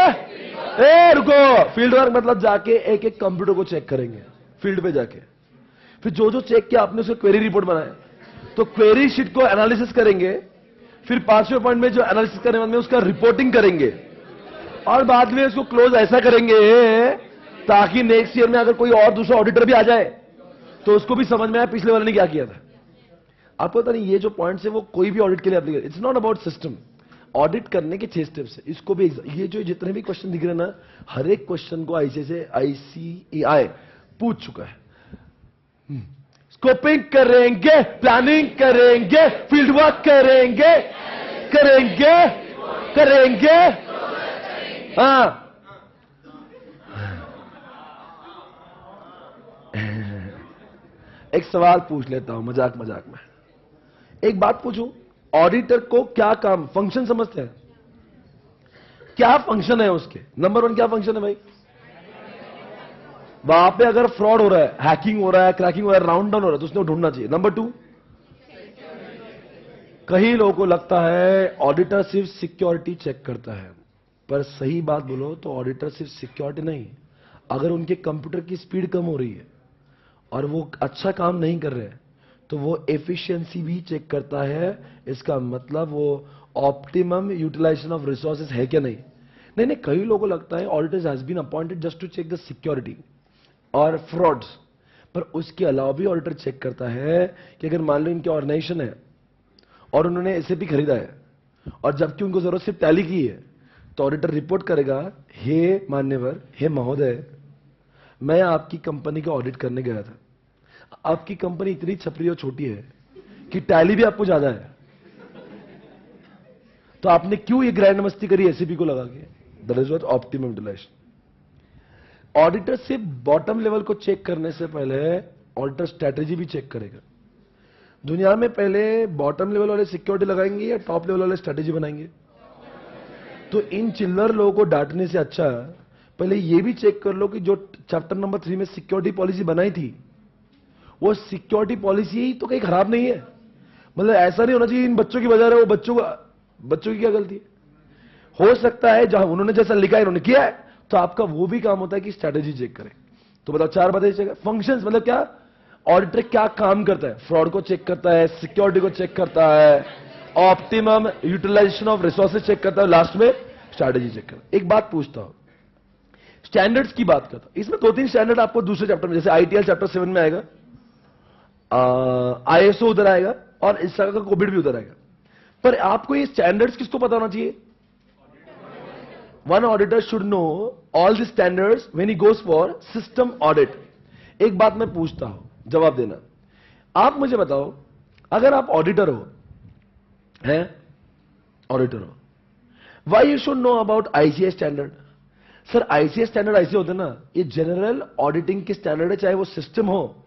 रुको, फील्ड वर्क मतलब जाके एक एक कंप्यूटर को चेक करेंगे, फील्ड पे जाके। फिर जो जो चेक किया आपने उसका क्वेरी रिपोर्ट बनाए, तो क्वेरी शीट को एनालिसिस करेंगे। फिर 5वें पॉइंट में जो एनालिसिस करने वाले में उसका रिपोर्टिंग करेंगे, और बाद में उसको क्लोज ऐसा करेंगे ताकि नेक्स्ट ईयर में अगर कोई और दूसरा ऑडिटर भी आ जाए तो उसको भी समझ में आए पिछले वाले ने क्या किया था। आपको पता नहीं ये जो पॉइंट्स है वो कोई भी ऑडिट के लिए applicable. It's not about system, audit करने के 6 स्टेप्स है। इसको भी ये जो जितने भी क्वेश्चन दिख रहे हैं ना, हर एक क्वेश्चन को आईसीएआई पूछ चुका है। स्कोपिंग करेंगे, प्लानिंग करेंगे, फील्ड वर्क करेंगे, हाँ। एक सवाल पूछ लेता हूं मजाक मजाक में, एक बात पूछूं, ऑडिटर को क्या काम, फंक्शन समझते हैं? क्या फंक्शन है उसके? नंबर 1 क्या फंक्शन है भाई? वहां पे अगर फ्रॉड हो रहा है, हैकिंग हो रहा है, क्रैकिंग हो रहा है, राउंड डाउन हो रहा है तो उसने ढूंढना चाहिए। नंबर 2 कई लोगों को लगता है ऑडिटर सिर्फ सिक्योरिटी चेक करता है, पर सही बात बोलो तो ऑडिटर सिर्फ सिक्योरिटी नहीं, अगर उनके कंप्यूटर की स्पीड कम हो रही है और वो अच्छा काम नहीं कर रहे हैं तो वो एफिशिएंसी भी चेक करता है। इसका मतलब वो ऑप्टिमम यूटिलाइजेशन ऑफ रिसोर्सेज है क्या नहीं। नहीं नहीं, कई लोगों को लगता है auditors has been appointed just to check the security और फ्रॉड्स, पर उसके अलावा भी ऑडिटर चेक करता है कि अगर मान लो इनके ऑर्गेनाइजेशन है और उन्होंने एसएपी खरीदा है और जबकि उनको जरूरत सिर्फ टैली की है, तो ऑडिटर रिपोर्ट करेगा, हे मान्यवर, हे महोदय, मैं आपकी कंपनी का ऑडिट करने गया था, आपकी कंपनी इतनी छपरी और छोटी है कि टैली भी आपको ज्यादा है, तो आपने क्यों ये ग्रैंड मस्ती करी एसएपी को लगा के। That is what optimum utilisation. Auditor सिर्फ बॉटम लेवल को चेक करने से पहले ऑडिटर स्ट्रैटेजी भी चेक करेगा। दुनिया में पहले बॉटम लेवल वाले सिक्योरिटी लगाएंगे या टॉप लेवल वाले स्ट्रैटेजी बनाएंगे। तो इन चिल्लर लोगों को डांटने से अच्छा पहले ये भी चेक कर लो कि जो चैप्टर नंबर 3 में सिक्योरिटी पॉलिसी बनाई थी वो सिक्योरिटी पॉलिसी ही तो कहीं खराब नहीं है। मतलब ऐसा नहीं होना चाहिए इन बच्चों की वजह है, वो बच्चों की क्या गलती है। हो सकता है जहां उन्होंने जैसा लिखा है इन्होंने किया है, तो आपका वो भी काम होता है कि स्ट्रैटेजी चेक करें। तो बताओ 4 बातें चेक। फंक्शंस मतलब क्या, ऑडिटर क्या काम करता है, फ्रॉड को चेक करता है, सिक्योरिटी को चेक करता है, optimum utilisation of resources check करता है, लास्ट में स्ट्रैटेजी चेक करता है। एक बात पूछता हूं, स्टैंडर्ड्स की बात करता हूं, इसमें 2-3 स्टैंडर्ड आपको दूसरे चैप्टर में, जैसे आईटीएल चैप्टर 7 में आएगा, आईएसओ उधर आएगा और इस तरह का कोविड भी उधर आएगा। पर आपको ये स्टैंडर्ड्स किसको पता होना चाहिए। One auditor should know all the standards when he goes for system audit. एक बात मैं पूछता हूं, जवाब देना। आप मुझे बताओ, अगर आप ऑडिटर हो, हैं ऑडिटर हो, why you should know about ICS standard. Sir ICS standard ऐसे होते ना, ये जनरल ऑडिटिंग के स्टैंडर्ड है, चाहे वो सिस्टम हो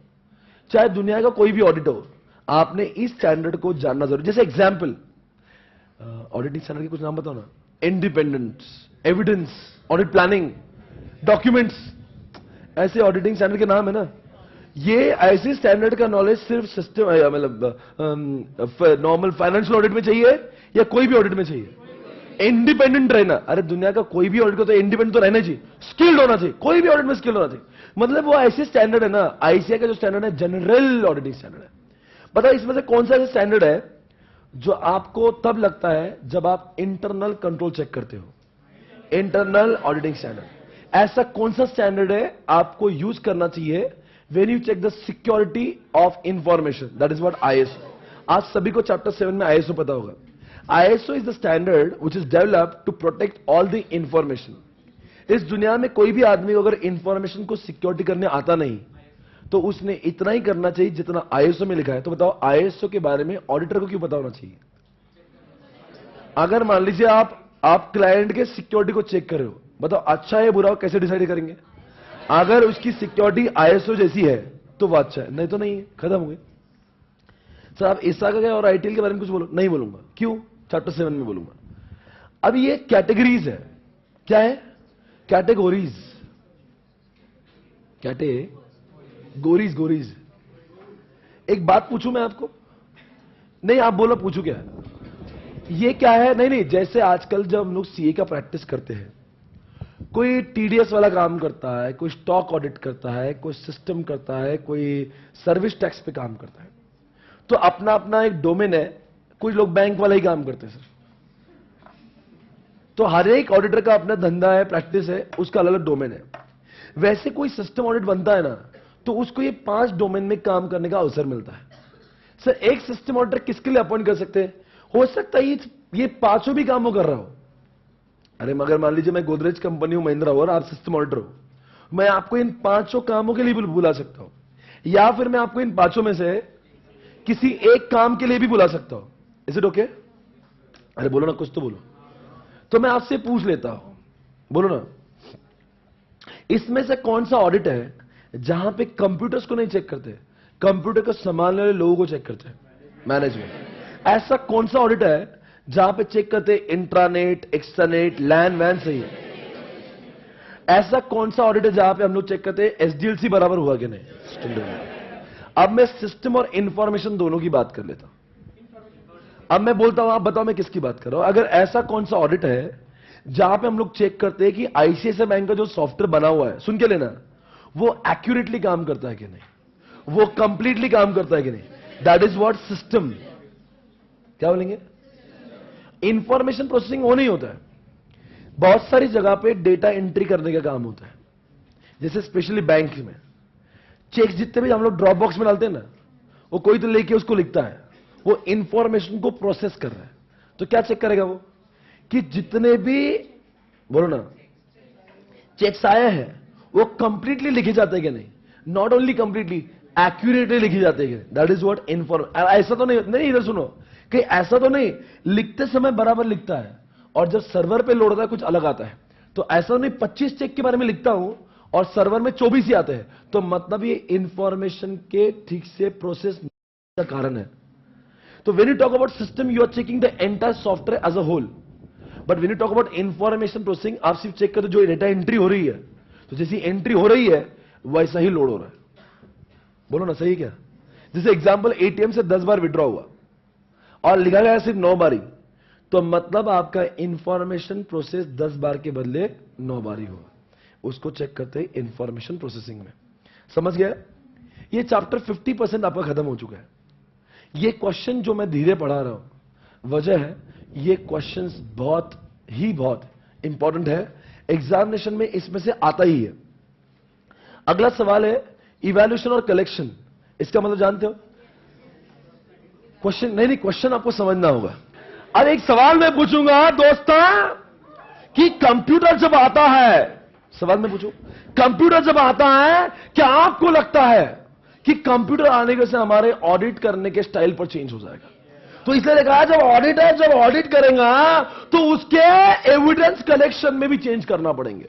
चाहे दुनिया का कोई भी ऑडिट हो, आपने इस स्टैंडर्ड को जानना जरूरी। जैसे एग्जांपल, ऑडिटिंग स्टैंडर्ड के कुछ नाम बताओ ना। Independence, evidence, audit planning, documents, ऐसे ऑडिटिंग स्टैंडर्ड के नाम है ना। ये ऐसे स्टैंडर्ड का नॉलेज सिर्फ सिस्टम मतलब नॉर्मल फाइनेंशियल ऑडिट में चाहिए या कोई भी ऑडिट में चाहिए। इंडिपेंडेंट रहना, अरे दुनिया का कोई भी ऑडिट को तो इंडिपेंडेंट तो रहना चाहिए, स्किल्ड होना चाहिए, कोई भी ऑडिट में स्किल्ड होना चाहिए। मतलब वो ऐसे स्टैंडर्ड है ना, आईसीआई का जो स्टैंडर्ड है जनरल ऑडिटिंग स्टैंडर्ड है। बताओ इसमें से कौन सा ऐसा स्टैंडर्ड है जो आपको तब लगता है जब आप इंटरनल कंट्रोल चेक करते हो, इंटरनल ऑडिटिंग स्टैंडर्ड। ऐसा कौन सा स्टैंडर्ड है आपको यूज करना चाहिए when you check the security of information, that is what ISO. आज सभी को चैप्टर 7 में आईएसओ पता होगा। ISO is the standard which is developed to protect all the information. इस दुनिया में कोई भी आदमी अगर इंफॉर्मेशन को सिक्योरिटी करने आता नहीं तो उसने इतना ही करना चाहिए जितना ISO में लिखा है। तो बताओ ISO के बारे में ऑडिटर को क्यों पता होना चाहिए। अगर मान लीजिए आप क्लाइंट के सिक्योरिटी को चेक कर रहे हो, बताओ अच्छा है बुरा हो कैसे डिसाइड करेंगे। अगर उसकी सिक्योरिटी ISO जैसी है तो वो अच्छा है, नहीं तो नहीं है, खत्म हो गई। सर आप ईसा का क्या और आईटीएल के बारे में कुछ बोलो, नहीं बोलूंगा। क्यों, चैप्टर 7 में बोलूंगा। अब ये कैटेगरीज है, क्या है, कैटेगोरीज, गोरीज। एक बात पूछूं मैं आपको, नहीं आप बोलो पूछू क्या है, ये क्या है। नहीं, जैसे आजकल जब हम लोग सीए का प्रैक्टिस करते हैं, कोई टीडीएस वाला काम करता है, कोई स्टॉक ऑडिट करता है, कोई सिस्टम करता है, कोई सर्विस टैक्स पे काम करता है, तो अपना अपना एक डोमेन है। कुछ लोग बैंक वाला ही काम करते हैं सर। तो हर एक ऑडिटर का अपना धंधा है, प्रैक्टिस है, उसका अलग अलग डोमेन है। वैसे कोई सिस्टम ऑडिट बनता है ना, तो उसको ये 5 डोमेन में काम करने का अवसर मिलता है। सर एक सिस्टम ऑडिटर किसके लिए अपॉइंट कर सकते हैं, हो सकता है ये 5 भी काम वो कर रहा हो। अरे मगर मान लीजिए मैं गोदरेज कंपनी हूं, महिंद्रा हो, और आप सिस्टम ऑडिटर हो, मैं आपको इन 5 कामों के लिए भी बुला सकता हूं, या फिर मैं आपको इन 5 में से किसी एक काम के लिए भी बुला सकता हूं। Is it okay? अरे बोलो ना, कुछ तो बोलो। तो मैं आपसे पूछ लेता हूं, बोलो ना, इसमें से कौन सा ऑडिट है जहां पे कंप्यूटर्स को नहीं चेक करते, कंप्यूटर को संभालने वाले लोगों को चेक करते हैं, मैनेजमेंट। ऐसा कौन सा ऑडिट है जहां पे चेक करते इंट्रानेट, एक्सट्रानेट, लैन वैन सही है। ऐसा कौन सा ऑडिट है जहां पे हम लोग चेक करते एसडीएलसी बराबर हुआ कि नहीं। अब मैं सिस्टम और इंफॉर्मेशन दोनों की बात कर लेता हूं। अब मैं बोलता हूं, आप बताओ मैं किसकी बात कर रहा हूं। अगर ऐसा कौन सा ऑडिट है जहां पे हम लोग चेक करते हैं कि आईसीआईसीआई बैंक का जो सॉफ्टवेयर बना हुआ है, सुन के लेना, वो एक्यूरेटली काम करता है कि नहीं, वो कंप्लीटली काम करता है कि नहीं, दैट इज व्हाट सिस्टम। क्या बोलेंगे? इंफॉर्मेशन प्रोसेसिंग वो नहीं होता है। बहुत सारी जगह पे डेटा एंट्री करने का काम होता है, जैसे स्पेशली बैंक में चेक जितने भी हम लोग ड्रॉप बॉक्स में डालते हैं ना, वो कोई तो लेके उसको लिखता है, वो इंफॉर्मेशन को प्रोसेस कर रहा है। तो क्या चेक करेगा वो कि जितने भी, बोलो ना, चेक्स आए हैं वो कंप्लीटली लिखे जाते हैं कि नहीं, नॉट ओनली कंप्लीटली, एक्यूरेटली लिखे जाते हैं। That is what inform. ऐसा तो नहीं, इधर सुनो, कि ऐसा तो नहीं लिखते समय बराबर लिखता है और जब सर्वर पे लोड होता है कुछ अलग आता है। तो ऐसा नहीं 25 चेक के बारे में लिखता हूं और सर्वर में 24 ही आते हैं, तो मतलब ये इंफॉर्मेशन के ठीक से प्रोसेस का कारण है। तो when you talk about system, you are checking the entire software as a whole, but when you talk about information processing, आप सिर्फ चेक करते जो डेटा एंट्री हो रही है, तो जैसी एंट्री हो रही है वैसा ही लोड हो रहा है। बोलो ना, सही क्या? जैसे एग्जांपल, एटीएम से 10 बार विड्रॉ हुआ और लिखा गया सिर्फ 9 बारी, तो मतलब आपका इंफॉर्मेशन प्रोसेस 10 बार के बदले 9 बार ही हुआ। उसको चेक करते हैं इंफॉर्मेशन प्रोसेसिंग में। समझ गया? ये चैप्टर 50% आपका खत्म हो चुका है। ये क्वेश्चन जो मैं धीरे पढ़ा रहा हूं, वजह है ये क्वेश्चंस बहुत इंपॉर्टेंट है, एग्जामिनेशन में इसमें से आता ही है। अगला सवाल है इवैल्यूएशन और कलेक्शन। इसका मतलब जानते हो? क्वेश्चन नहीं, क्वेश्चन आपको समझना होगा। अब एक सवाल मैं पूछूंगा दोस्तों कि कंप्यूटर जब आता है, सवाल मैं पूछूं, कंप्यूटर जब आता है, क्या आपको लगता है कि कंप्यूटर आने के से हमारे ऑडिट करने के स्टाइल पर चेंज हो जाएगा? तो इसलिए कहा जब ऑडिट है, जब ऑडिट करेगा तो उसके एविडेंस कलेक्शन में भी चेंज करना पड़ेंगे।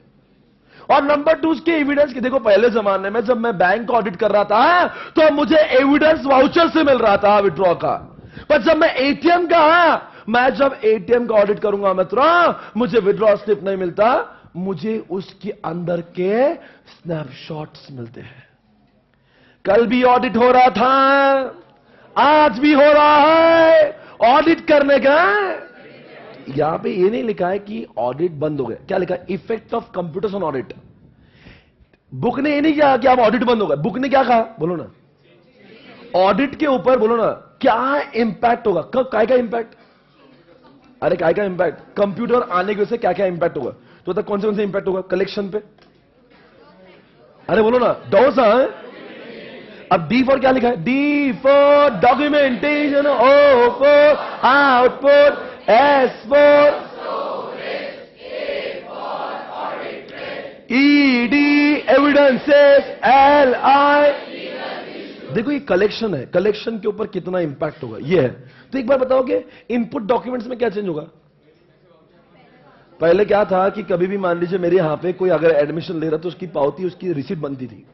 और नंबर 2, उसके एविडेंस की, देखो पहले जमाने में जब मैं बैंक का ऑडिट कर रहा था तो मुझे एविडेंस वाउचर से मिल रहा था विड्रॉ का, पर जब मैं एटीएम का, मैं जब एटीएम का ऑडिट करूंगा मित्रों, मुझे विड्रॉ स्लिप नहीं मिलता, मुझे उसके अंदर के स्नैपशॉट्स मिलते हैं। कल भी ऑडिट हो रहा था, आज भी हो रहा है। ऑडिट करने का यहां पे ये नहीं लिखा है कि ऑडिट बंद हो गया, क्या लिखा है? Effect of computers on audit. Book ने ये नहीं कहा कि आप ऑडिट बंद हो गए, बुक ने क्या कहा? बोलो ना, ऑडिट के ऊपर बोलो ना क्या इंपैक्ट होगा, कब, काय का इंपैक्ट, अरे काय का इंपैक्ट, कंप्यूटर आने की वजह से क्या क्या इंपैक्ट होगा, तो कौन से इंपैक्ट होगा? कलेक्शन पे, अरे बोलो ना, डॉसा है। अब डी फॉर क्या लिखा है? D for documentation, O for output, S for ED evidences, L I. देखो ये कलेक्शन है, कलेक्शन के ऊपर कितना इंपैक्ट होगा ये है। तो एक बार बताओगे इनपुट डॉक्यूमेंट्स में क्या चेंज होगा? पहले क्या था कि कभी भी मान लीजिए मेरे यहां पे कोई अगर एडमिशन ले रहा तो उसकी पावती, उसकी रिसीट बनती थी,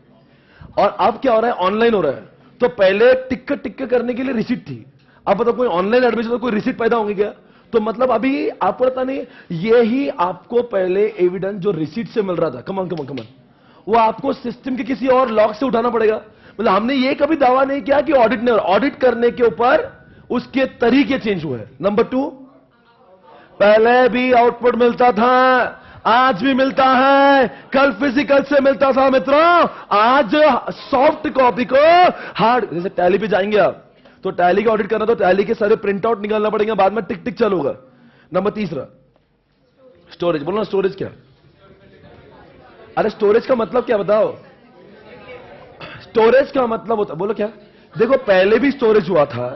और अब क्या हो रहा है? ऑनलाइन हो रहा है। तो पहले टिक करने के लिए रिसीट थी, अब बताओ कोई ऑनलाइन एडमिशन तो कोई रिसीट पैदा होंगे क्या? तो मतलब अभी आपको पता नहीं, ये ही आपको पहले एविडेंस जो रिसीट से मिल रहा था, कमन, वो आपको सिस्टम के किसी और लॉक से उठाना पड़ेगा। मतलब हमने ये कभी दावा नहीं किया कि ऑडिट ने, ऑडिट करने के ऊपर उसके तरीके चेंज हुए। नंबर 2, पहले भी आउटपुट मिलता था, आज भी मिलता है, कल फिजिकल से मिलता था मित्रों, आज सॉफ्ट कॉपी को हार्ड, जैसे टैली पे जाएंगे आप तो टैली का ऑडिट करना, तो टैली के सारे प्रिंट आउट निकालना पड़ेगा, बाद में टिक टिक चालू होगा। Number 3, storage. बोलो ना, स्टोरेज क्या? अरे स्टोरेज का मतलब क्या बताओ? स्टोरेज का मतलब होता, बोलो क्या? देखो पहले भी स्टोरेज हुआ था,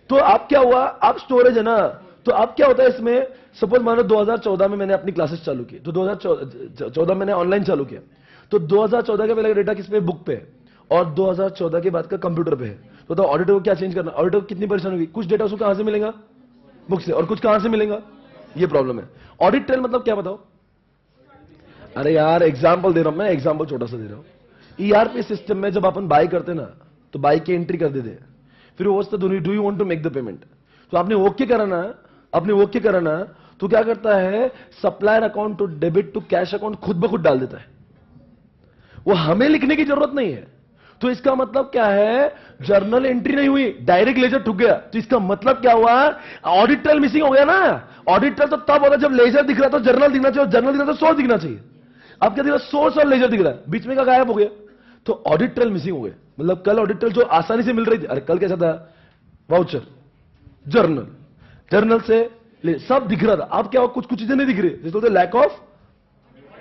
तो अब क्या हुआ? अब स्टोरेज है ना, तो अब क्या होता है इसमें? सपोज मानो 2014 में मैंने अपनी क्लासेस चालू की, तो 2014 मैंने ऑनलाइन चालू किया, तो 2014 का पहले डेटा किस पे? बुक पे, और 2014 के बाद का कंप्यूटर पे है। तो ऑडिटर को क्या चेंज करना? ऑडिटर को कितनी परेशानी होगी? कुछ डेटा उसको कहां से मिलेगा? बुक से, और कुछ कहां से मिलेगा? ये प्रॉब्लम है। ऑडिट ट्रेल मतलब क्या बताओ? अरे यार एग्जाम्पल दे रहा हूं मैं, एग्जाम्पल छोटा सा दे रहा हूं। ईआरपी सिस्टम में जब अपन बाय करते ना, तो बाय की एंट्री कर देते, फिर वो do you want to make the payment, तो आपने ओके कराना, आपने ओके कराना, तो क्या करता है? Supplier account to debit to cash account खुद ब खुद डाल देता है, वो हमें लिखने की जरूरत नहीं है। तो इसका मतलब क्या है, जर्नल एंट्री नहीं हुई, डायरेक्ट लेजर ठुक गया। तो इसका मतलब क्या हुआ, ऑडिट ट्रेल मिसिंग हो गया ना। ऑडिट ट्रेल तो तब होता जब लेजर दिख रहा तो जर्नल दिखना चाहिए, और जर्नल दिख रहा तो सोर्स दिखना चाहिए। अब क्या दिख रहा, सोर्स और लेजर दिख रहा है, बीच में का गायब हो गया। तो ऑडिट ट्रेल मिसिंग हो गया। मतलब कल ऑडिट ट्रेल जो आसानी से मिल रही थी, अरे कल कैसा था, वाउचर, जर्नल, जर्नल से सब दिख रहा था। अब क्या हुआ, कुछ कुछ चीजें नहीं दिख रही, जिसको लैक ऑफ।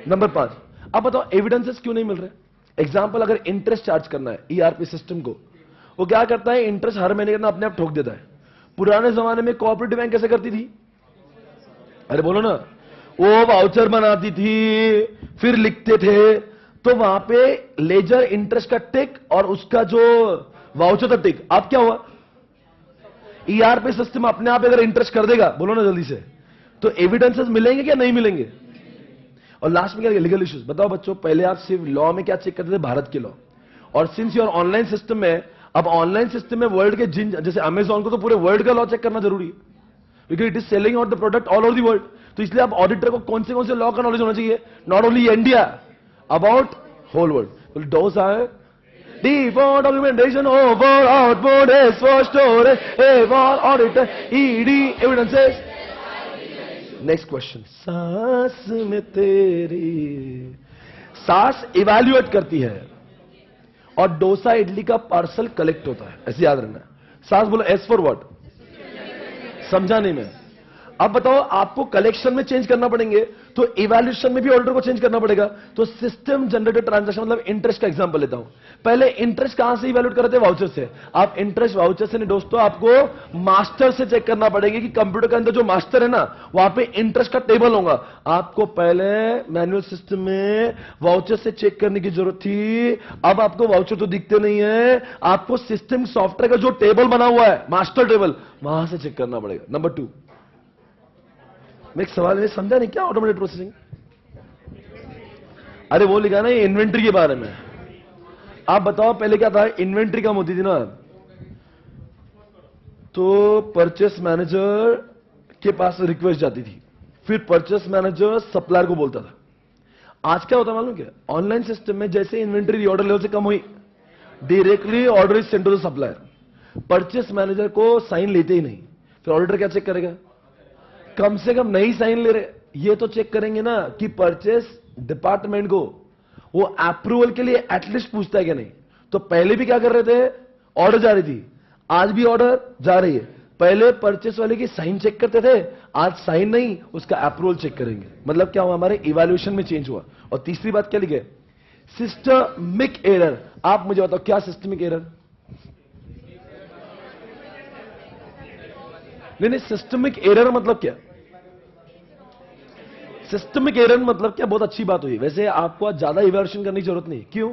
नंबर 5, अब बताओ एविडेंसेस क्यों नहीं मिल रहे। एग्जाम्पल, अगर इंटरेस्ट चार्ज करना है ईआरपी सिस्टम को, वो क्या करता है, इंटरेस्ट हर महीने का अपने आप ठोक देता है। पुराने जमाने में कोऑपरेटिव बैंक कैसे करती थी, अरे बोलो ना, वो वाउचर बनाती थी, फिर लिखते थे, तो वहां पे लेजर इंटरेस्ट का टिक और उसका जो वाउचर का टिक। अब क्या हुआ, ईआरपी सिस्टम अपने आप अगर इंटरेस्ट कर देगा, बोलो ना जल्दी से, तो एविडेंसेस मिलेंगे क्या नहीं मिलेंगे। और लास्ट में क्या, लीगल इश्यूज। बताओ बच्चों, पहले आप सिर्फ लॉ में क्या चेक करते थे, भारत के लॉ, और सिंस योर ऑनलाइन सिस्टम में, अब ऑनलाइन सिस्टम में वर्ल्ड के जिन, जैसे अमेजॉन को तो पूरे वर्ल्ड का लॉ चेक करना जरूरी है, because it is selling out the product all over the world. तो इसलिए आप ऑडिटर को कौन से लॉ का नॉलेज होना चाहिए, not only India, about whole world. डोज आए D for documentation, O for output, S for storage, A for auditor, ED evidences. Next question, सांस में तेरी, सांस इवैल्यूएट करती है और डोसा इडली का पार्सल कलेक्ट होता है, ऐसे याद रखना। सांस बोलो, एस फॉर व्हाट, समझा नहीं मैं। अब बताओ, आपको कलेक्शन में चेंज करना पड़ेंगे, तो इवैल्यूएशन में भी ऑर्डर को चेंज करना पड़ेगा। तो सिस्टम जनरेटेड ट्रांजैक्शन, मतलब इंटरेस्ट का एग्जांपल लेता हूं। पहले इंटरेस्ट कहां से इवैल्यूएट करते हैं, वाउचर से। आप इंटरेस्ट वाउचर से नहीं दोस्तों, आपको मास्टर से चेक करना पड़ेगा कि कंप्यूटर के अंदर जो मास्टर है ना, वहां पे इंटरेस्ट का टेबल होगा। आपको पहले मैनुअल सिस्टम में वाउचर से चेक करने की जरूरत थी, अब आपको वाउचर तो दिखते नहीं है, आपको सिस्टम सॉफ्टवेयर का जो टेबल बना हुआ है, मास्टर टेबल, वहां से चेक करना पड़ेगा। नंबर 2, मैं एक सवाल में समझा नहीं क्या, ऑटोमेटेड प्रोसेसिंग, अरे वो लिखा ना ये इन्वेंट्री के बारे में। आप बताओ, पहले क्या था, इन्वेंट्री कम होती थी ना, तो परचेस मैनेजर के पास रिक्वेस्ट जाती थी, फिर परचेस मैनेजर सप्लायर को बोलता था। आज क्या होता मालूम क्या, ऑनलाइन सिस्टम में जैसे इन्वेंट्री रीऑर्डर लेवल से कम हुई, directly order is send to the supplier. Purchase manager को साइन लेते ही नहीं, फिर ऑडिटर क्या चेक करेगा, कम से कम नहीं साइन ले रहे, ये तो चेक करेंगे ना कि परचेस डिपार्टमेंट को वो अप्रूवल के लिए एटलीस्ट पूछता है कि नहीं। तो पहले भी क्या कर रहे थे, ऑर्डर जा रही थी, आज भी ऑर्डर जा रही है। पहले परचेस वाले की साइन चेक करते थे, आज साइन नहीं, उसका अप्रूवल चेक करेंगे। मतलब क्या हुआ, हमारे इवैल्यूएशन में चेंज हुआ। और तीसरी बात क्या लिखे, सिस्टमिक एरर। आप मुझे बताओ क्या सिस्टमिक एरर, नहीं, सिस्टमिक एरर मतलब क्या, सिस्टमिक एरर मतलब क्या, बहुत अच्छी बात हुई। वैसे आपको आज ज्यादा इवैल्यूएशन करने की जरूरत नहीं, क्यों,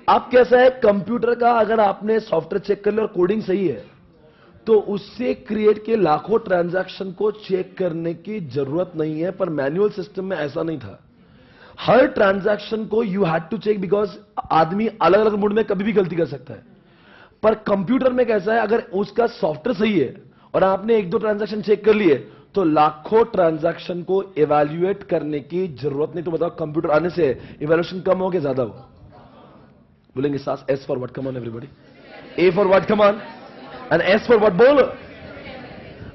आप कैसा है, कंप्यूटर का अगर आपने सॉफ्टवेयर चेक कर लिया और कोडिंग सही है, तो उससे क्रिएट के लाखों ट्रांजैक्शन को चेक करने की जरूरत नहीं है। पर मैनुअल सिस्टम में ऐसा नहीं था, हर ट्रांजैक्शन को you had to check, because आदमी अलग अलग मूड में कभी भी गलती कर सकता है। पर कंप्यूटर में कैसा है, अगर उसका सॉफ्टवेयर सही है और आपने 1-2 ट्रांजैक्शन चेक कर लिए, तो लाखों ट्रांजैक्शन को इवैल्यूएट करने की जरूरत नहीं। तो बताओ, कंप्यूटर आने से इवैल्यूएशन कम हो कि ज्यादा हो, बोलेंगे सास, S for what, come on everybody, A for what, come on, and S for what, बोलो।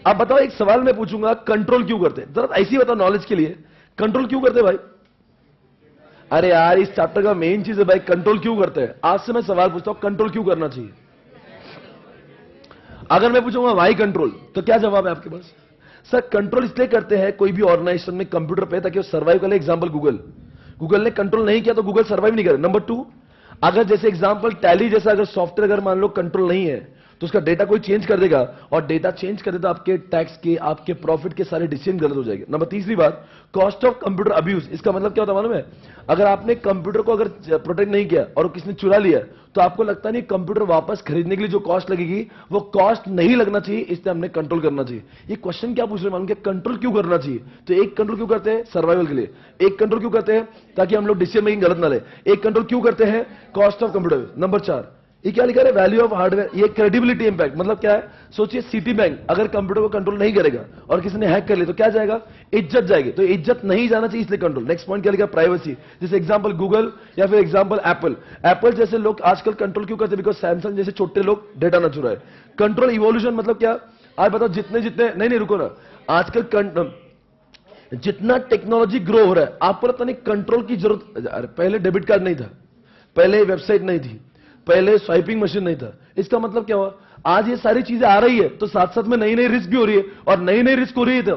अब बताओ, एक सवाल मैं पूछूंगा, कंट्रोल क्यों करते हैं, जरा ऐसी बताओ नॉलेज के लिए, कंट्रोल क्यों करते हैं भाई। अरे यार, इस चैप्टर का मेन चीज है भाई, कंट्रोल क्यों करते हैं। आज से मैं सवाल पूछता हूं, कंट्रोल क्यों करना चाहिए। अगर मैं पूछूंगा वाई कंट्रोल, तो क्या जवाब है आपके पास, सर कंट्रोल इसलिए करते हैं कोई भी ऑर्गेनाइजेशन में कंप्यूटर पे, ताकि वो सर्वाइव कर ले। एग्जांपल गूगल ने कंट्रोल नहीं किया तो गूगल सर्वाइव नहीं करे। नंबर 2, अगर जैसे एग्जांपल टैली जैसा अगर सॉफ्टवेयर अगर मान लो कंट्रोल नहीं है, तो उसका डेटा कोई चेंज कर देगा, और डेटा चेंज कर देता, आपके टैक्स के, आपके प्रॉफिट के सारे डिसीजन गलत हो जाएंगे। नंबर तीसरी बात, कॉस्ट ऑफ कंप्यूटर अब्यूज। इसका मतलब क्या होता है मालूम है, अगर आपने कंप्यूटर को अगर प्रोटेक्ट नहीं किया और किसने चुरा लिया, तो आपको लगता नहीं कंप्यूटर वापस खरीदने के लिए जो कॉस्ट लगेगी वो कॉस्ट नहीं लगना चाहिए, इसलिए हमने कंट्रोल करना चाहिए। ये क्वेश्चन क्या पूछ रहे हैं मालूम, क्या कंट्रोल क्यों करना चाहिए। तो एक कंट्रोल क्यों करते हैं, सर्वाइवल के लिए। एक कंट्रोल क्यों करते हैं, ताकि हम लोग डिसीजन मेकिंग गलत ना ले। एक कंट्रोल क्यों करते हैं, कॉस्ट ऑफ कंप्यूटर। नंबर 4, ये क्या लिखा है? Value of hardware. ये क्रेडिबिलिटी इंपैक्ट मतलब क्या है? सोचिए सिटी बैंक अगर कंप्यूटर को कंट्रोल नहीं करेगा और किसी ने हैक कर लिया तो क्या जाएगा? इज्जत जाएगी। तो इज्जत नहीं जाना चाहिए, इसलिए कंट्रोल। नेक्स्ट पॉइंट क्या लिखा? प्राइवेसी। जैसे एग्जांपल गूगल या फिर एग्जांपल एप्पल जैसे लोग आजकल कंट्रोल क्यों करते हैं? बिकॉज सैमसंग जैसे छोटे लोग डेटा ना चुराए। कंट्रोल इवोल्यूशन मतलब क्या? आप बताओ, जितने जितने नहीं रुको ना, आजकल जितना टेक्नोलॉजी ग्रो हो रहा है, आपको पता नहीं कंट्रोल की जरूरत। अरे पहले डेबिट कार्ड नहीं था, पहले वेबसाइट नहीं थी, पहले स्वाइपिंग मशीन नहीं था। इसका मतलब क्या हुआ? आज ये सारी चीजें आ रही है तो साथ साथ में नई नई रिस्क भी हो रही है, और नई नई रिस्क हो रही है तो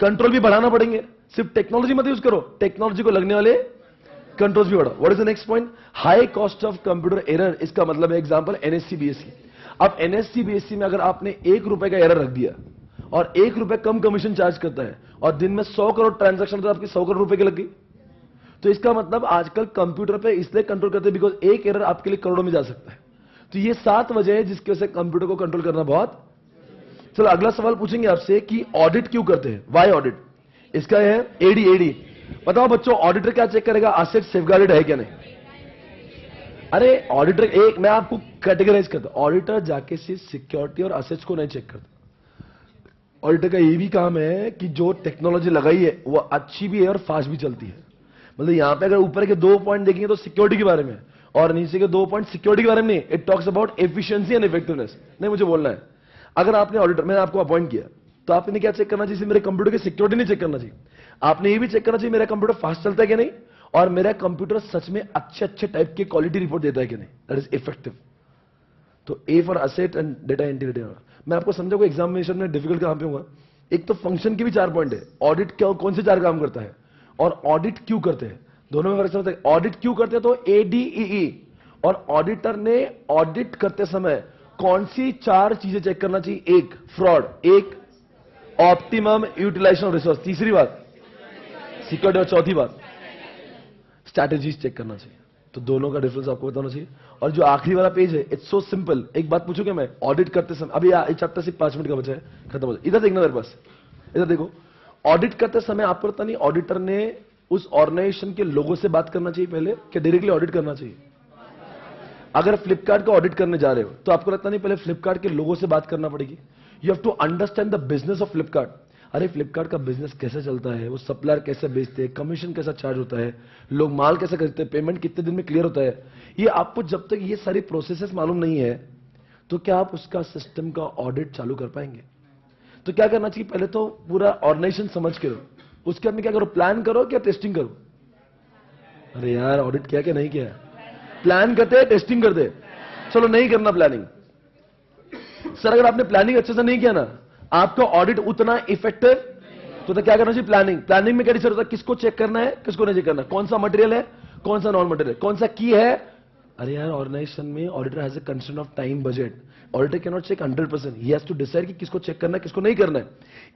कंट्रोल भी बढ़ाना पड़ेंगे। सिर्फ टेक्नोलॉजी मत यूज करो, टेक्नोलॉजी को लगने वाले कंट्रोल्स भी बढ़ाओ। What is the next point? High cost of computer error. इसका मतलब है एग्जांपल एनएससी बीएससी। अब एनएससी बीएससी में अगर आपने ₹1 का एरर रख दिया और ₹1 कम कमीशन चार्ज करता है और दिन में 100 करोड़ ट्रांजैक्शन तो आपकी 100 करोड़ रुपए की लग गई। तो इसका मतलब आजकल कंप्यूटर पे इसलिए कंट्रोल करते हैं बिकॉज एक एरर आपके लिए करोड़ों में जा सकता है। तो ये 7 वजह है जिसकी वजह से कंप्यूटर को कंट्रोल करना बहुत। चलो अगला सवाल पूछेंगे आपसे कि ऑडिट क्यों करते हैं? Why audit? इसका है एडी। बताओ बच्चों, ऑडिटर क्या चेक करेगा? एसेट सेफगार्डेड है क्या नहीं? अरे ऑडिटर एक मैं आपको कैटेगराइज करता हूं। ऑडिटर जाके सिर्फ सिक्योरिटी और असेट्स को नहीं चेक करता। ऑडिटर का ये भी काम है कि जो टेक्नोलॉजी लगाई है वो अच्छी भी है और फास्ट भी चलती है। मतलब यहां पे अगर ऊपर के 2 पॉइंट देखेंगे तो सिक्योरिटी के बारे में, और नीचे के 2 पॉइंट सिक्योरिटी के बारे में नहीं। It talks about efficiency and effectiveness. नहीं, मुझे बोलना है, अगर आपने ऑडिटर, मैंने आपको अपॉइंट किया तो आपने क्या चेक करना चाहिए? मेरे कंप्यूटर की सिक्योरिटी नहीं चेक करना चाहिए, आपने ये भी चेक करना चाहिए मेरा कंप्यूटर फास्ट चलता है कि नहीं, और मेरा कंप्यूटर सच में अच्छे अच्छे टाइप के क्वालिटी रिपोर्ट देता है कि नहीं, दैट इज इफेक्टिव। तो A for asset and data integrity. मैं आपको समझाऊंगा एग्जामिनेशन में डिफिकल्ट कहां पे होगा। एक तो फंक्शन की भी 4 पॉइंट है। ऑडिट क्या, कौन से 4 काम करता है, और ऑडिट क्यों करते हैं, दोनों में फर्क समझते हैं। ऑडिट क्यों करते हैं तो एडीई, और ऑडिटर ने ऑडिट करते समय कौन सी 4 चीजें चेक करना चाहिए? एक फ्रॉड, एक ऑप्टिमम यूटिलाइजेशन ऑफ रिसोर्स, तीसरी बात सिक्योरिटी, और चौथी बात स्ट्रैटेजीज चेक करना चाहिए। तो दोनों का डिफरेंस आपको बताना चाहिए। और जो आखिरी वाला पेज है, इट्स सो सिंपल। एक बात पूछूं क्या मैं? ऑडिट करते समय, अभी चैप्टर सिर्फ 5 मिनट का बचा है, खत्म हो जाए। इधर देखना मेरे पास, इधर देखो। ऑडिट करते समय आपको पता नहीं ऑडिटर ने उस ऑर्गेनाइजेशन के लोगों से बात करना चाहिए पहले, कि डायरेक्टली ऑडिट करना चाहिए? अगर फ्लिपकार्ट का ऑडिट करने जा रहे हो तो आपको लगता नहीं पहले फ्लिपकार्ट के लोगों से बात करना पड़ेगी? You have to understand the business of Flipkart. अरे फ्लिपकार्ट का बिजनेस कैसे चलता है, वो सप्लायर कैसे बेचते हैं, कमीशन कैसा चार्ज होता है, लोग माल कैसे खरीदते हैं, पेमेंट कितने दिन में क्लियर होता है, ये आपको जब तक ये सारी प्रोसेसेस मालूम नहीं है तो क्या आप उसका सिस्टम का ऑडिट चालू कर पाएंगे? तो क्या करना चाहिए? पहले तो पूरा ऑर्गेनाइजेशन समझ के लो, उसके बाद क्या करो? प्लान करो क्या टेस्टिंग करो? अरे यार, ऑडिट किया क्या नहीं किया? प्लान करते हैं, टेस्टिंग करते हैं। चलो नहीं करना प्लानिंग। सर अगर आपने प्लानिंग अच्छे से नहीं किया ना, आपका ऑडिट उतना इफेक्टिव, तो क्या करना चाहिए? प्लानिंग। प्लानिंग में क्या डिसाइड होता है? किसको चेक करना है, किसको नहीं चेक करना, कौन सा मटेरियल है, कौन सा नॉन मटेरियल, कौन सा की है। अरे यार, ऑर्गेनाइजेशन में auditor has a concern of time budget. Auditor can not check 100%, he has to decide कि किसको चेक करना है, किसको नहीं करना है।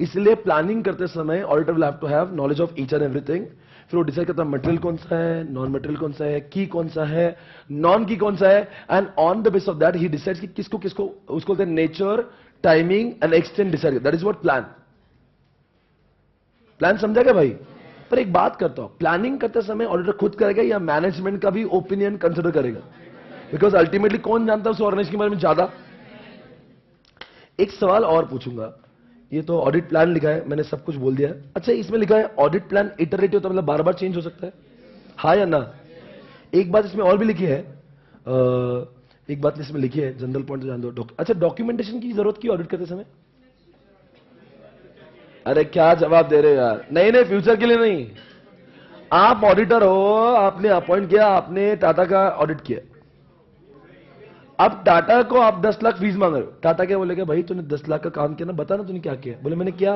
इसलिए प्लानिंग करते समय auditor will have to have knowledge of each and everything. फिर वो डिसाइड करता है मटेरियल कौन सा है, नॉन मटेरियल कौन सा है, की कौन सा है, नॉन की कौन सा है, and on the base of that he decides कि किसको किसको, उसको बोलते हैं nature, timing and extend decide. That is what plan. Plan समझा क्या भाई? पर एक बात करता हूं, प्लानिंग करते समय ऑडिटर खुद करेगा या मैनेजमेंट का भी ओपिनियन कंसिडर करेगा? बिकॉज अल्टीमेटली कौन जानता है उस ऑर्गेनाइजेशन के बारे में ज्यादा। एक सवाल और पूछूंगा, ये तो ऑडिट प्लान लिखा है, मैंने सब कुछ बोल दिया है। अच्छा, इसमें लिखा है ऑडिट प्लान इटरेटिव, तो मतलब बार बार चेंज हो सकता है, हाँ या ना? एक बात इसमें और भी लिखी है, एक बात इसमें लिखी है, जनरल पॉइंट जान दो। अच्छा, डॉक्यूमेंटेशन की जरूरत की ऑडिट करते समय? अरे क्या जवाब दे रहे हो यार? नहीं नहीं, फ्यूचर के लिए नहीं। आप ऑडिटर हो, आपने अपॉइंट किया, आपने टाटा का ऑडिट किया। अब टाटा को आप 10 लाख फीस मांग रहे हो। टाटा क्या बोलेगा? भाई तूने 10 लाख का काम किया ना, बता ना तूने क्या किया। बोले मैंने किया।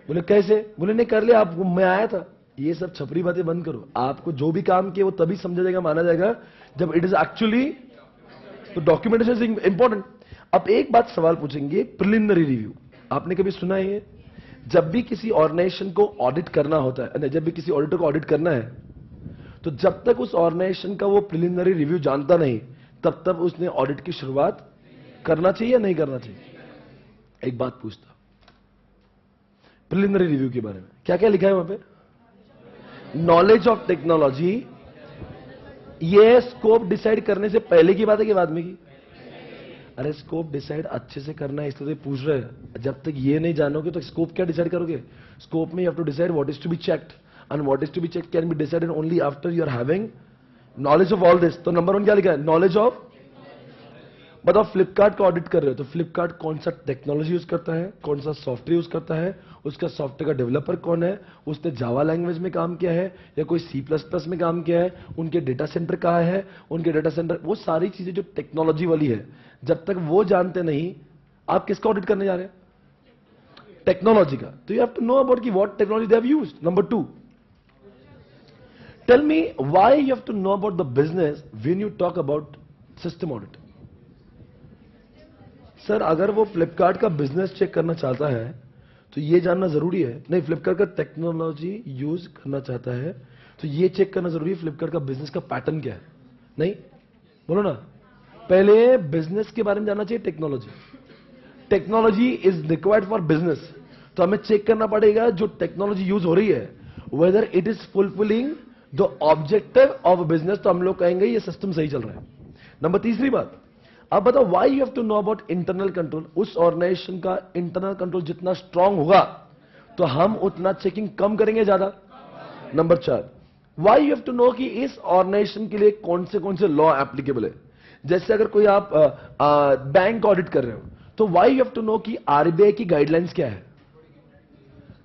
बोले कैसे? बोले नहीं कर लिया, आप मैं आया था। ये सब छपरी बातें बंद करो। आपको जो भी काम किया वो तभी समझा जाएगा, माना जाएगा जब इट इज एक्चुअली। तो डॉक्यूमेंटेशन इज इंपॉर्टेंट। अब एक बात सवाल पूछेंगे, प्रिलिमिनरी रिव्यू आपने कभी सुना है? ये जब भी किसी ऑर्गेनाइजेशन को ऑडिट करना होता है, जब भी किसी ऑडिटर को ऑडिट करना है, तो जब तक उस ऑर्गेनाइजेशन का वो प्रिलिमिनरी रिव्यू जानता नहीं, तब तक उसने ऑडिट की शुरुआत करना चाहिए या नहीं करना चाहिए? एक बात पूछता, प्रिलिमिनरी रिव्यू के बारे में क्या क्या लिखा है वहां पे? नॉलेज ऑफ टेक्नोलॉजी, ये स्कोप डिसाइड करने से पहले की बात है कि बाद में की? अरे स्कोप डिसाइड अच्छे से करना है, इसलिए तो पूछ रहे हैं। जब तक ये नहीं जानोगे तो स्कोप क्या डिसाइड करोगे? स्कोप में you have to decide what is to be checked, and what is to be checked can be decided only after you are having knowledge of all this. तो नंबर 1 क्या लिखा है? Knowledge of. बताओ, फ्लिपकार्ट का audit कर रहे हो तो फ्लिपकार्ट कौन सा टेक्नोलॉजी यूज करता है, कौन सा सॉफ्टवेयर यूज करता है, उसका सॉफ्टवेयर का डेवलपर कौन है, उसने जावा लैंग्वेज में काम किया है या कोई C++ में काम किया है, उनके डेटा सेंटर कहाँ है, उनके डेटा सेंटर, वो सारी चीजें जो टेक्नोलॉजी वाली है, जब तक वो जानते नहीं, आप किसका ऑडिट करने जा रहे हैं? टेक्नोलॉजी का। तो you have to know about की what technology they have used. Number 2, tell me why you have to know about the business when you talk about system audit. Sir अगर वो फ्लिपकार्ट का बिजनेस चेक करना चाहता है तो ये जानना जरूरी है? नहीं, फ्लिपकार्ट का टेक्नोलॉजी यूज करना चाहता है तो ये चेक करना जरूरी है फ्लिपकार्ट का बिजनेस का पैटर्न क्या है? नहीं, बोलो ना। पहले बिजनेस के बारे में जानना चाहिए, technology. Technology is required for business, तो हमें चेक करना पड़ेगा जो टेक्नोलॉजी यूज हो रही है whether it is fulfilling the objective of business, तो हम लोग कहेंगे ये सिस्टम सही चल रहा है। नंबर 3 बात, अब बताओ why you have to know about internal control. उस ऑर्गेनाइजेशन का इंटरनल कंट्रोल जितना स्ट्रांग होगा तो हम उतना चेकिंग कम करेंगे ज्यादा। Number 4, why you have to know कि इस ऑर्गेनाइजेशन के लिए कौन से लॉ एप्लीकेबल है। जैसे अगर कोई आप बैंक ऑडिट कर रहे हो तो why you have to know कि आरबीआई की गाइडलाइंस क्या है।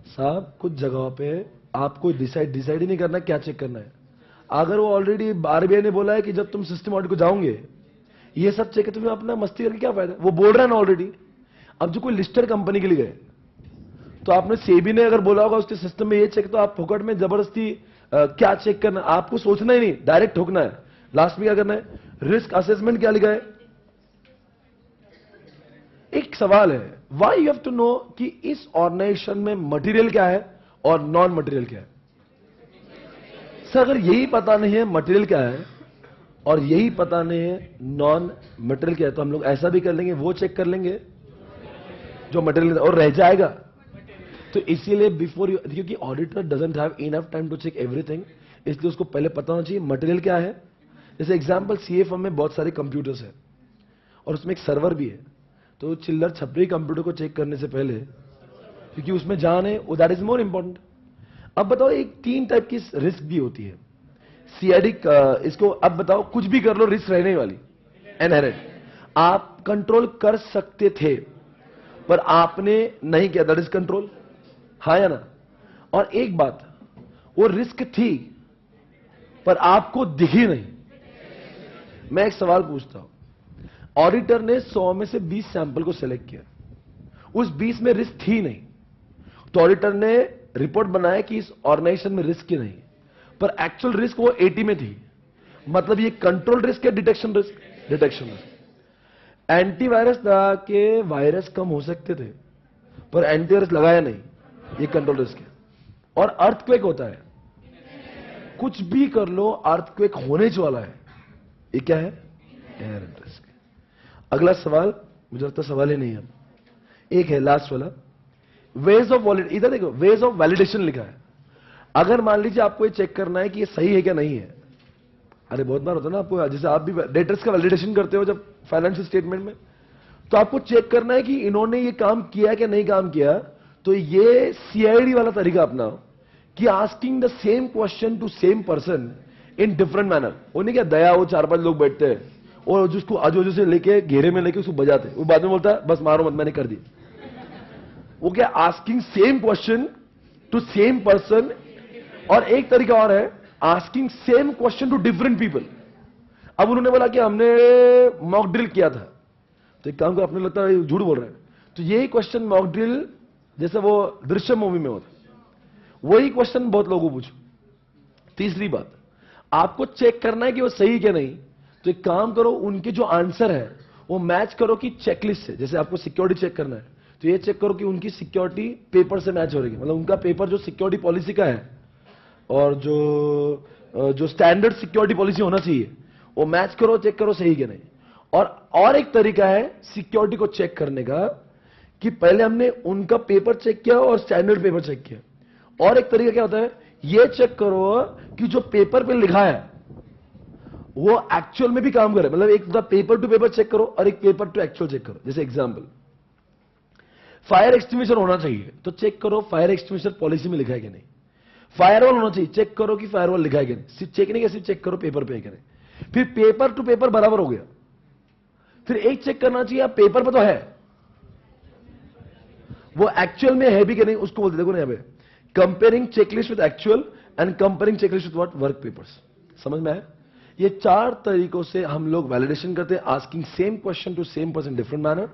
साहब कुछ जगहों पे आपको डिसाइड ही नहीं करना क्या चेक करना है। अगर वो ऑलरेडी आरबीआई ने बोला है कि जब तुम सिस्टम ऑडिट को जाओगे ये सब चेक है, तुम्हें अपना मस्ती करके क्या फायदा? वो बोल रहा है ना ऑलरेडी। अब जो कोई लिस्टेड कंपनी के लिए गए तो आपने सेबी ने अगर बोला होगा उसके सिस्टम में ये चेक, तो आप फोकट में जबरदस्ती क्या चेक करना, आपको सोचना ही नहीं, डायरेक्ट ठोकना है। लास्ट में क्या करना है? रिस्क असेसमेंट क्या लिखा है? एक सवाल है, why you have to know कि इस ऑर्गेनाइजेशन में मटेरियल क्या है और नॉन मटेरियल क्या है। सर अगर यही पता नहीं है मटेरियल क्या है और यही पता नहीं है नॉन मटेरियल क्या है, तो हम लोग ऐसा भी कर लेंगे, वो चेक कर लेंगे जो मटेरियल और रह जाएगा। तो इसीलिए बिफोर यू, क्योंकि auditor doesn't have enough time to check everything, इसलिए उसको पहले पता होना चाहिए मटेरियल क्या है। जैसे एग्जांपल सीए फर्म में बहुत सारे कंप्यूटर्स हैं और उसमें एक सर्वर भी है, तो चिल्लर छपरी कंप्यूटर को चेक करने से पहले, क्योंकि उसमें जान है, दैट इज मोर इंपॉर्टेंट। अब बताओ, एक 3 टाइप की रिस्क भी होती है सीआईडी। इसको अब बताओ, कुछ भी कर लो रिस्क रहने वाली, इनहेरेंट। आप कंट्रोल कर सकते थे पर आपने नहीं किया, दैट इज कंट्रोल, हाँ या ना। और एक बात, वो रिस्क थी पर आपको दिखी नहीं। मैं एक सवाल पूछता हूं, ऑडिटर ने 100 में से 20 सैंपल को सिलेक्ट किया, उस 20 में रिस्क थी नहीं, तो ऑडिटर ने रिपोर्ट बनाया कि इस ऑर्गेनाइजेशन में रिस्क ही नहीं, पर एक्चुअल रिस्क वो 80 में थी। मतलब ये कंट्रोल रिस्क है, detection risk? Detection risk. Antivirus लगा के वायरस कम हो सकते थे पर एंटीवायरस लगाया नहीं, ये कंट्रोल रिस्क है। और अर्थक्वेक होता है, कुछ भी कर लो अर्थक्वेक होने वाला है, ये क्या है? Inherent risk. अगला सवाल, मुझे लगता सवाल ही नहीं है, एक है लास्ट वाला, वेज ऑफ वैलिडेशन। इधर देखो, वेज ऑफ वैलिडेशन लिखा है। अगर मान लीजिए आपको ये चेक करना है कि ये सही है क्या नहीं है, अरे बहुत बार होता है ना आपको, जैसे आप भी डेटर्स का वैलिडेशन करते हो जब फाइनेंशियल स्टेटमेंट में, तो आपको चेक करना है कि इन्होंने ये काम किया कि नहीं काम किया। तो ये सीआईडी वाला तरीका अपनाओ कि asking the same question to same person in different manner. वो नहीं क्या दया, वो 4-5 लोग बैठते हैं और जिसको आजू से लेके घेरे में लेके उसको बजाते, वो बाद में बोलता है बस मारो मत, मैंने कर दी। वो क्या, asking same question to same person. और एक तरीका और है, asking same question to different people. अब उन्होंने बोला कि हमने मॉक ड्रिल किया था, तो एक काम को अपने लगता है झूठ बोल रहे हैं, तो यही क्वेश्चन मॉक ड्रिल जैसे वो दृश्यम मूवी में होता, वही क्वेश्चन बहुत लोगों को पूछो। तीसरी बात, आपको चेक करना है कि वो सही क्या नहीं, तो एक काम करो, उनके जो आंसर है वो मैच करो कि चेकलिस्ट से। जैसे आपको सिक्योरिटी चेक करना है तो ये चेक करो कि उनकी सिक्योरिटी पेपर से मैच हो रही है, मतलब उनका पेपर जो सिक्योरिटी पॉलिसी का है और जो स्टैंडर्ड सिक्योरिटी पॉलिसी होना चाहिए वो मैच करो, चेक करो सही क्या नहीं। और एक तरीका है सिक्योरिटी को चेक करने का कि पहले हमने उनका पेपर चेक किया और स्टैंडर्ड पेपर चेक किया। और एक तरीका क्या होता है, ये चेक करो कि जो पेपर पे लिखा है वो एक्चुअल में भी काम करे, मतलब एक पेपर टू पेपर चेक करो और एक पेपर टू एक्चुअल चेक करो। जैसे एग्जांपल, फायर एक्सटिंग्विशर होना चाहिए तो चेक करो फायर एक्सटिंग्विशर पॉलिसी में लिखा है कि नहीं। फायरवॉल होना चाहिए, चेक करो कि फायरवॉल लिखा है कि नहीं। सिर्फ चेक नहीं किया, सिर्फ चेक करो पेपर पे है कि नहीं। फिर पेपर टू पेपर बराबर हो गया, फिर एक चेक करना चाहिए पेपर पे तो है, वो एक्चुअल में है भी कि नहीं, उसको बोलते देखो ना यहां पे comparing checklist with actual and comparing checklist with what work papers. समझ में आया? ये 4 तरीकों से हम लोग वैलिडेशन करते हैं। Asking same question to same person different manner,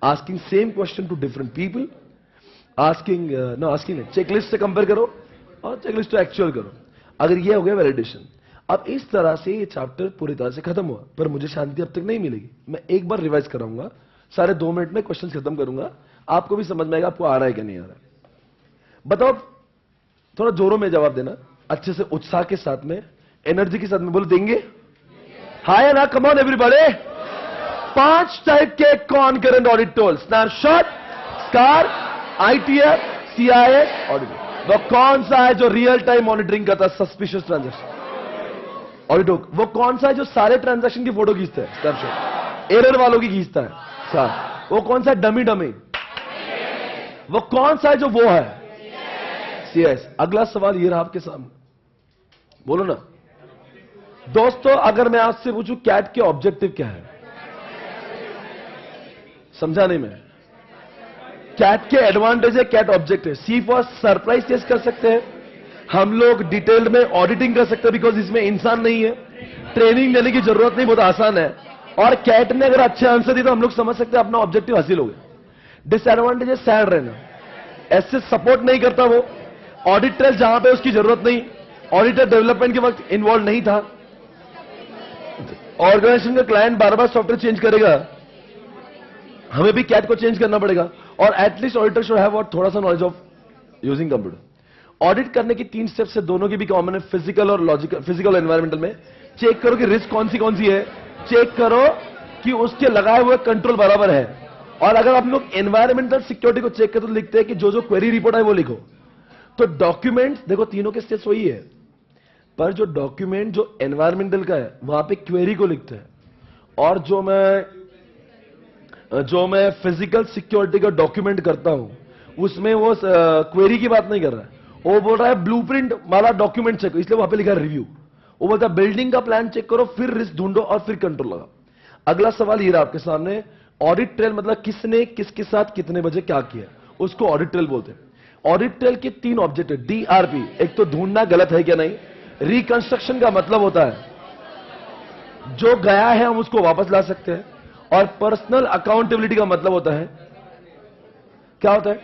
asking same question to different people, asking checklist से कंपेयर करो और चेकलिस्ट टू एक्चुअल करो। अगर ये हो गया वैलिडेशन। अब इस तरह से ये चैप्टर पूरी तरह से खत्म हुआ, पर मुझे शांति अब तक नहीं मिलेगी। मैं एक बार रिवाइज कराऊंगा, सारे 2 मिनट में क्वेश्चन खत्म करूंगा, आपको भी समझ में आएगा आपको आ रहा है कि नहीं आ रहा है। बताओ, थोड़ा जोरों में जवाब देना, अच्छे से उत्साह के साथ में, एनर्जी के साथ में। बोलो देंगे? हाय या ना? कम ऑन एवरीबॉडी। 5 टाइप के कॉनकरेंट audit tool, snapshot, scar, ITF, CIA audit. वो कौन सा है जो रियल टाइम मॉनिटरिंग करता है सस्पिशियस ट्रांजैक्शन? ऑडिट। वो कौन सा है जो सारे ट्रांजैक्शन की फोटो खींचता है? स्नैपशॉट। एरर वालों की खींचता है सर। वो कौन सा डमी डमी? वो कौन सा है जो वो है? सीएस। अगला सवाल ये रहा आपके सामने, बोलो ना दोस्तों। अगर मैं आपसे पूछूं कैट के ऑब्जेक्टिव क्या है? समझा नहीं मैं? कैट के एडवांटेज है, कैट ऑब्जेक्ट है। सी फॉर सरप्राइज टेस्ट कर सकते हैं हम लोग, डिटेल्ड में ऑडिटिंग कर सकते हैं बिकॉज इसमें इंसान नहीं है, ट्रेनिंग लेने की जरूरत नहीं, बहुत आसान है। और कैट ने अगर अच्छे आंसर दिए तो हम लोग समझ सकते हैं अपना ऑब्जेक्टिव हासिल हो गया। डिसएडवांटेज है सैड रहना, ऐसे सपोर्ट नहीं करता वो, ऑडिट ट्रेल जहां पे उसकी जरूरत नहीं, ऑडिटर डेवलपमेंट के वक्त इन्वॉल्व नहीं था, ऑर्गेनाइजेशन का क्लाइंट बार बार सॉफ्टवेयर चेंज करेगा, हमें भी कैट को चेंज करना पड़ेगा। और एटलीस्ट ऑडिटर शुड हैव थोड़ा सा knowledge of using computer. Audit करने की 3 स्टेप्स है, दोनों की भी कॉमन है, फिजिकल और लॉजिकल। फिजिकल एनवायरमेंटल में चेक करो कि रिस्क कौन सी है, चेक करो कि उसके लगाए हुए कंट्रोल बराबर है। और अगर आप लोग एनवायरमेंटल सिक्योरिटी को चेक करते तो लिखते हैं कि जो क्वेरी रिपोर्ट है वो लिखो। तो डॉक्यूमेंट्स देखो, तीनों के स्टेप्स वही है, पर जो डॉक्यूमेंट जो एनवायरमेंटल का है वहां पे क्वेरी को लिखते हैं, और जो मैं फिजिकल सिक्योरिटी का डॉक्यूमेंट करता हूं उसमें वो क्वेरी की बात नहीं कर रहा है, वो बोल रहा है ब्लूप्रिंट वाला डॉक्यूमेंट चेक करो, इसलिए वहां पे लिखा है रिव्यू। वो बोलता है बिल्डिंग का प्लान चेक करो, फिर रिस्क ढूंढो और फिर कंट्रोल लगाओ। अगला सवाल ये रहा आपके सामने, ऑडिट ट्रेल मतलब किसने किसके साथ कितने बजे क्या किया, उसको ऑडिट ट्रेल बोलते हैं। ऑडिट ट्रेल के 3 ऑब्जेक्टिव, डीआरपी, एक तो ढूंढना गलत है क्या नहीं, रिकंस्ट्रक्शन का मतलब होता है जो गया है हम उसको वापस ला सकते हैं, और पर्सनल अकाउंटेबिलिटी का मतलब होता है, क्या होता है?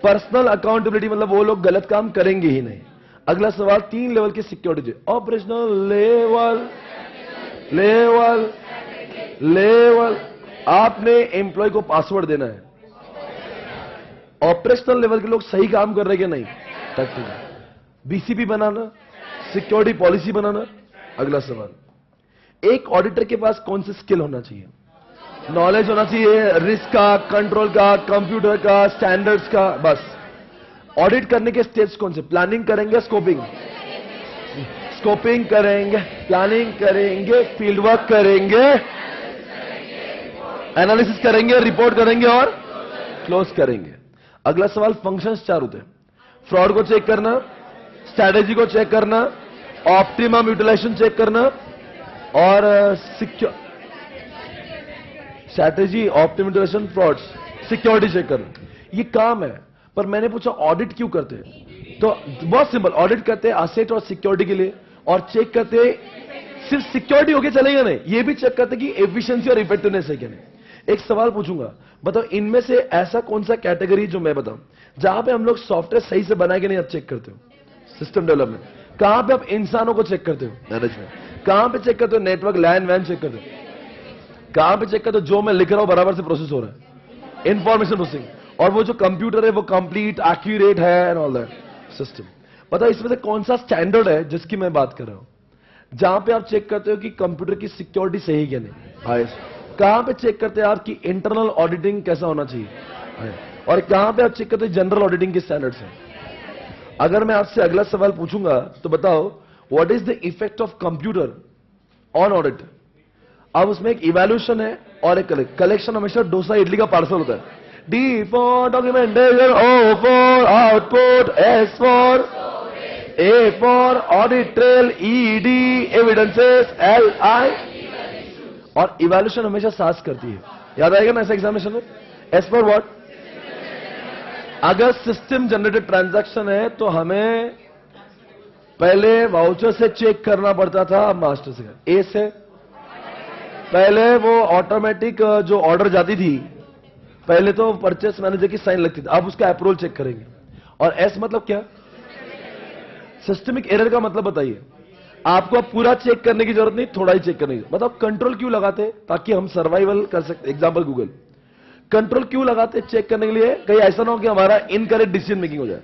पर्सनल अकाउंटेबिलिटी मतलब वो लोग गलत काम करेंगे ही नहीं। अगला सवाल, 3 लेवल की सिक्योरिटी, ऑपरेशनल लेवल। आपने एम्प्लॉय को पासवर्ड देना है, ऑपरेशनल लेवल के लोग सही काम कर रहे हैं कि नहीं, टैक्टिकल बीसीपी बनाना, सिक्योरिटी पॉलिसी बनाना। अगला सवाल, एक ऑडिटर के पास कौन सी स्किल होना चाहिए? नॉलेज होना चाहिए रिस्क का, कंट्रोल का, कंप्यूटर का, स्टैंडर्ड्स का। बस ऑडिट करने के स्टेप्स कौन से? प्लानिंग करेंगे, स्कोपिंग करेंगे, प्लानिंग करेंगे, फील्ड वर्क करेंगे, एनालिसिस करेंगे, रिपोर्ट करेंगे और क्लोज करेंगे। अगला सवाल, फंक्शंस 4 होते हैं, फ्रॉड को चेक करना, स्ट्रैटेजी को चेक करना, ऑप्टिमम यूटिलाइजेशन चेक करना, और strategy, optimum utilisation, frauds, security check करना। ये काम है, पर मैंने पूछा ऑडिट क्यों करते हैं? तो बहुत सिंपल, ऑडिट करते हैं एसेट और सिक्योरिटी के लिए, और चेक करते हैं सिर्फ सिक्योरिटी होके चलेगा नहीं, ये भी चेक करते कि एफिशिएंसी और इफेक्टिवनेस है क्या नहीं। एक सवाल पूछूंगा, बताओ इनमें से ऐसा कौन सा कैटेगरी जो मैं बताऊं जहां पे हम लोग सॉफ्टवेयर सही से बनाए कि नहीं, आप चेक करते हो? System development. कहां पे आप इंसानों को चेक करते हो? मैनेजमेंट। कहां पे चेक करते हो? नेटवर्क, लैन वैन चेक करते हो? कहां पे चेक करते हो जो मैं लिख रहा हूं बराबर से प्रोसेस हो रहा है? Information processing. और वो जो कंप्यूटर है वो कंप्लीट एक्यूरेट है एंड ऑल दैट सिस्टम। बताओ इसमें से कौन सा स्टैंडर्ड है जिसकी मैं बात कर रहा हूं, जहां पे आप चेक करते हो कि कंप्यूटर की सिक्योरिटी सही है क्या नहीं? कहां पे चेक करते हैं आप कि इंटरनल ऑडिटिंग कैसा होना चाहिए? और कहां पे आप चेक करते हो जनरल ऑडिटिंग के स्टैंडर्ड्स हैं? अगर मैं आपसे अगला सवाल पूछूंगा तो बताओ what is the effect of computer on audit. अब उसमें एक इवैल्यूएशन है और एक कलेक्शन हमेशा डोसा इडली का पार्सल होता है। D for documentation, O for output, S for A for audit trail, E D evidences, L I, और इवैल्यूएशन हमेशा सास करती है। याद आएगा ना ऐसा एग्जामिनेशन में। एस फॉर व्हाट, अगर सिस्टम जनरेटेड ट्रांजैक्शन है तो हमें पहले वाउचर से चेक करना पड़ता था, अब मास्टर से। ए से पहले वो ऑटोमेटिक जो ऑर्डर जाती थी, पहले तो परचेस मैनेजर की साइन लगती थी, अब उसका अप्रूवल चेक करेंगे। और एस मतलब क्या, सिस्टमिक एरर का मतलब बताइए। आपको अब पूरा चेक करने की जरूरत नहीं, थोड़ा ही चेक करने की। मतलब कंट्रोल क्यों लगाते, ताकि हम सर्वाइवल कर सकते। एग्जांपल गूगल, कंट्रोल क्यों लगाते चेक करने के लिए, कहीं ऐसा ना हो कि हमारा इनकरेक्ट डिसीजन मेकिंग हो जाए।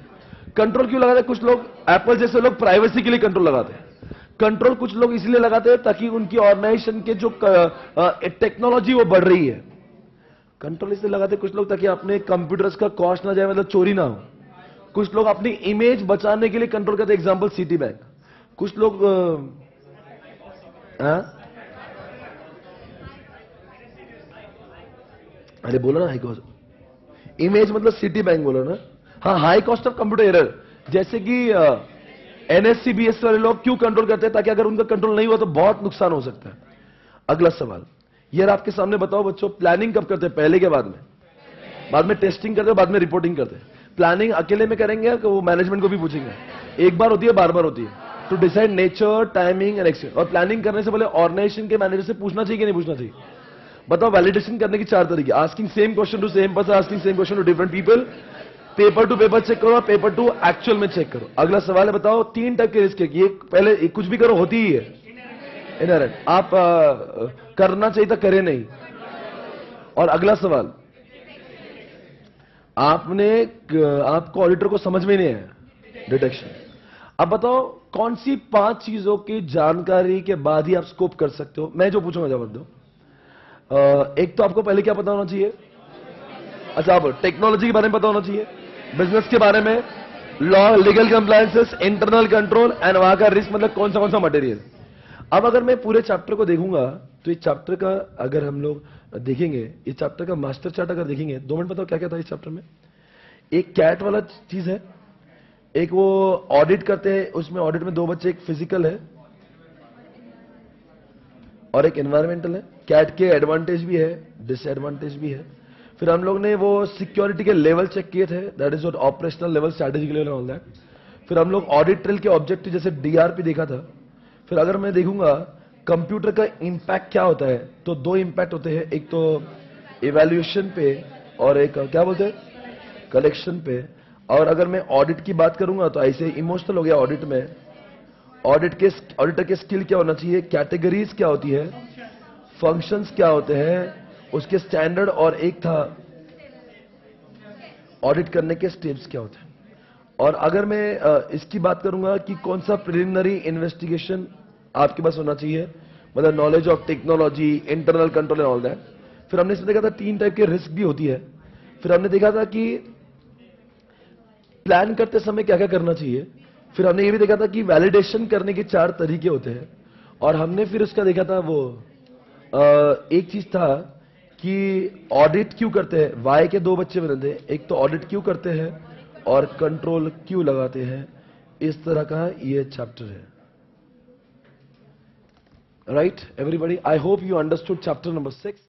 कंट्रोल क्यों लगाते, कुछ लोग एप्पल जैसे लोग प्राइवेसी के लिए कंट्रोल लगाते हैं। कंट्रोल कुछ लोग इसलिए लगाते हैं ताकि उनकी ऑर्गेनाइजेशन के जो टेक्नोलॉजी वो बढ़ रही है। कंट्रोल इसलिए लगाते कुछ लोग ताकि अपने कंप्यूटर्स का कॉस्ट ना जाए, मतलब चोरी ना हो। कुछ लोग अपनी इमेज बचाने के लिए कंट्रोल करते, एग्जांपल सिटी बैंक। कुछ लोग अरे बोलो ना हाई कॉस्ट इमेज, मतलब सिटी बैंक बोलो ना। हाँ, high cost of computer error, जैसे कि एनएससी बीएससी वाले लोग क्यों कंट्रोल करते हैं, ताकि अगर उनका कंट्रोल नहीं हुआ तो बहुत नुकसान हो सकता है। अगला सवाल यार आपके सामने बताओ बच्चों, प्लानिंग कब करते हैं, पहले के बाद में? बाद में टेस्टिंग करते हैं, बाद में रिपोर्टिंग करते हैं। प्लानिंग अकेले में करेंगे कि वो मैनेजमेंट को भी पूछेंगे? एक बार होती है, बार बार होती है, to decide nature, timing and exchange. और प्लानिंग करने से पहले ऑर्गेनाइजेशन के मैनेजर से पूछना चाहिए कि नहीं पूछना चाहिए? बताओ, वैलिडेशन करने की 4 तरीके। Asking same question to same person, asking same question to different people, paper to paper check करो, पेपर टू एक्चुअल में चेक करो। अगला सवाल है, बताओ 3 टाइप के रिस्क है। ये पहले कुछ भी करो होती ही है इनहेरेंट, आप करना चाहिए था, करे नहीं। और अगला सवाल, आपको ऑडिटर को समझ में नहीं है डिटेक्शन। अब बताओ कौन सी 5 चीजों की जानकारी के बाद ही आप स्कोप कर सकते हो? मैं जो पूछूंगा जवाब दो। एक तो आपको पहले क्या पता होना चाहिए? अच्छा, आप टेक्नोलॉजी के बारे में पता होना चाहिए, बिजनेस के बारे में, law, legal compliances, internal control and वहां का रिस्क, मतलब कौन सा मटेरियल। अब अगर मैं पूरे चैप्टर को देखूंगा तो इस चैप्टर का अगर हम लोग देखेंगे, इस चैप्टर का मास्टर चार्ट अगर देखेंगे, 2 मिनट बताओ क्या क्या था इस चैप्टर में। एक कैट वाला चीज है, एक वो ऑडिट करते हैं, उसमें ऑडिट में 2 बच्चे, एक फिजिकल है और एक एनवायरमेंटल है। कैट के एडवांटेज भी है, डिसएडवांटेज भी है। फिर हम लोग ने वो सिक्योरिटी के लेवल चेक किए थे, that is what operational level, strategic level, all that. फिर हम लोग ऑडिट ट्रेल के ऑब्जेक्टिव जैसे डीआरपी देखा था। फिर अगर मैं देखूंगा कंप्यूटर का इंपैक्ट क्या होता है, तो 2 इंपैक्ट होते हैं, एक तो इवैल्यूएशन पे और एक क्या बोलते हैं, कलेक्शन पे। और अगर मैं ऑडिट की बात करूंगा तो ऐसे इमोशनल हो गया ऑडिट में। ऑडिटर के स्किल क्या होना चाहिए, कैटेगरीज क्या होती है, फंक्शंस क्या होते हैं, उसके स्टैंडर्ड, और एक था ऑडिट करने के स्टेप्स क्या होते हैं। और अगर मैं इसकी बात करूंगा कि कौन सा प्रिलिमिनरी इन्वेस्टिगेशन आपके पास होना चाहिए, मतलब knowledge of technology, internal control and all that. फिर हमने इसमें देखा था 3 टाइप के रिस्क भी होती है। फिर हमने देखा था कि प्लान करते समय क्या क्या करना चाहिए। फिर हमने ये भी देखा था कि वैलिडेशन करने के 4 तरीके होते हैं। और हमने फिर उसका देखा था वो एक चीज था कि ऑडिट क्यों करते हैं, वाई के 2 बच्चे बने थे, एक तो ऑडिट क्यों करते हैं और कंट्रोल क्यों लगाते हैं। इस तरह का ये चैप्टर है। Right everybody, I hope you understood chapter number 6।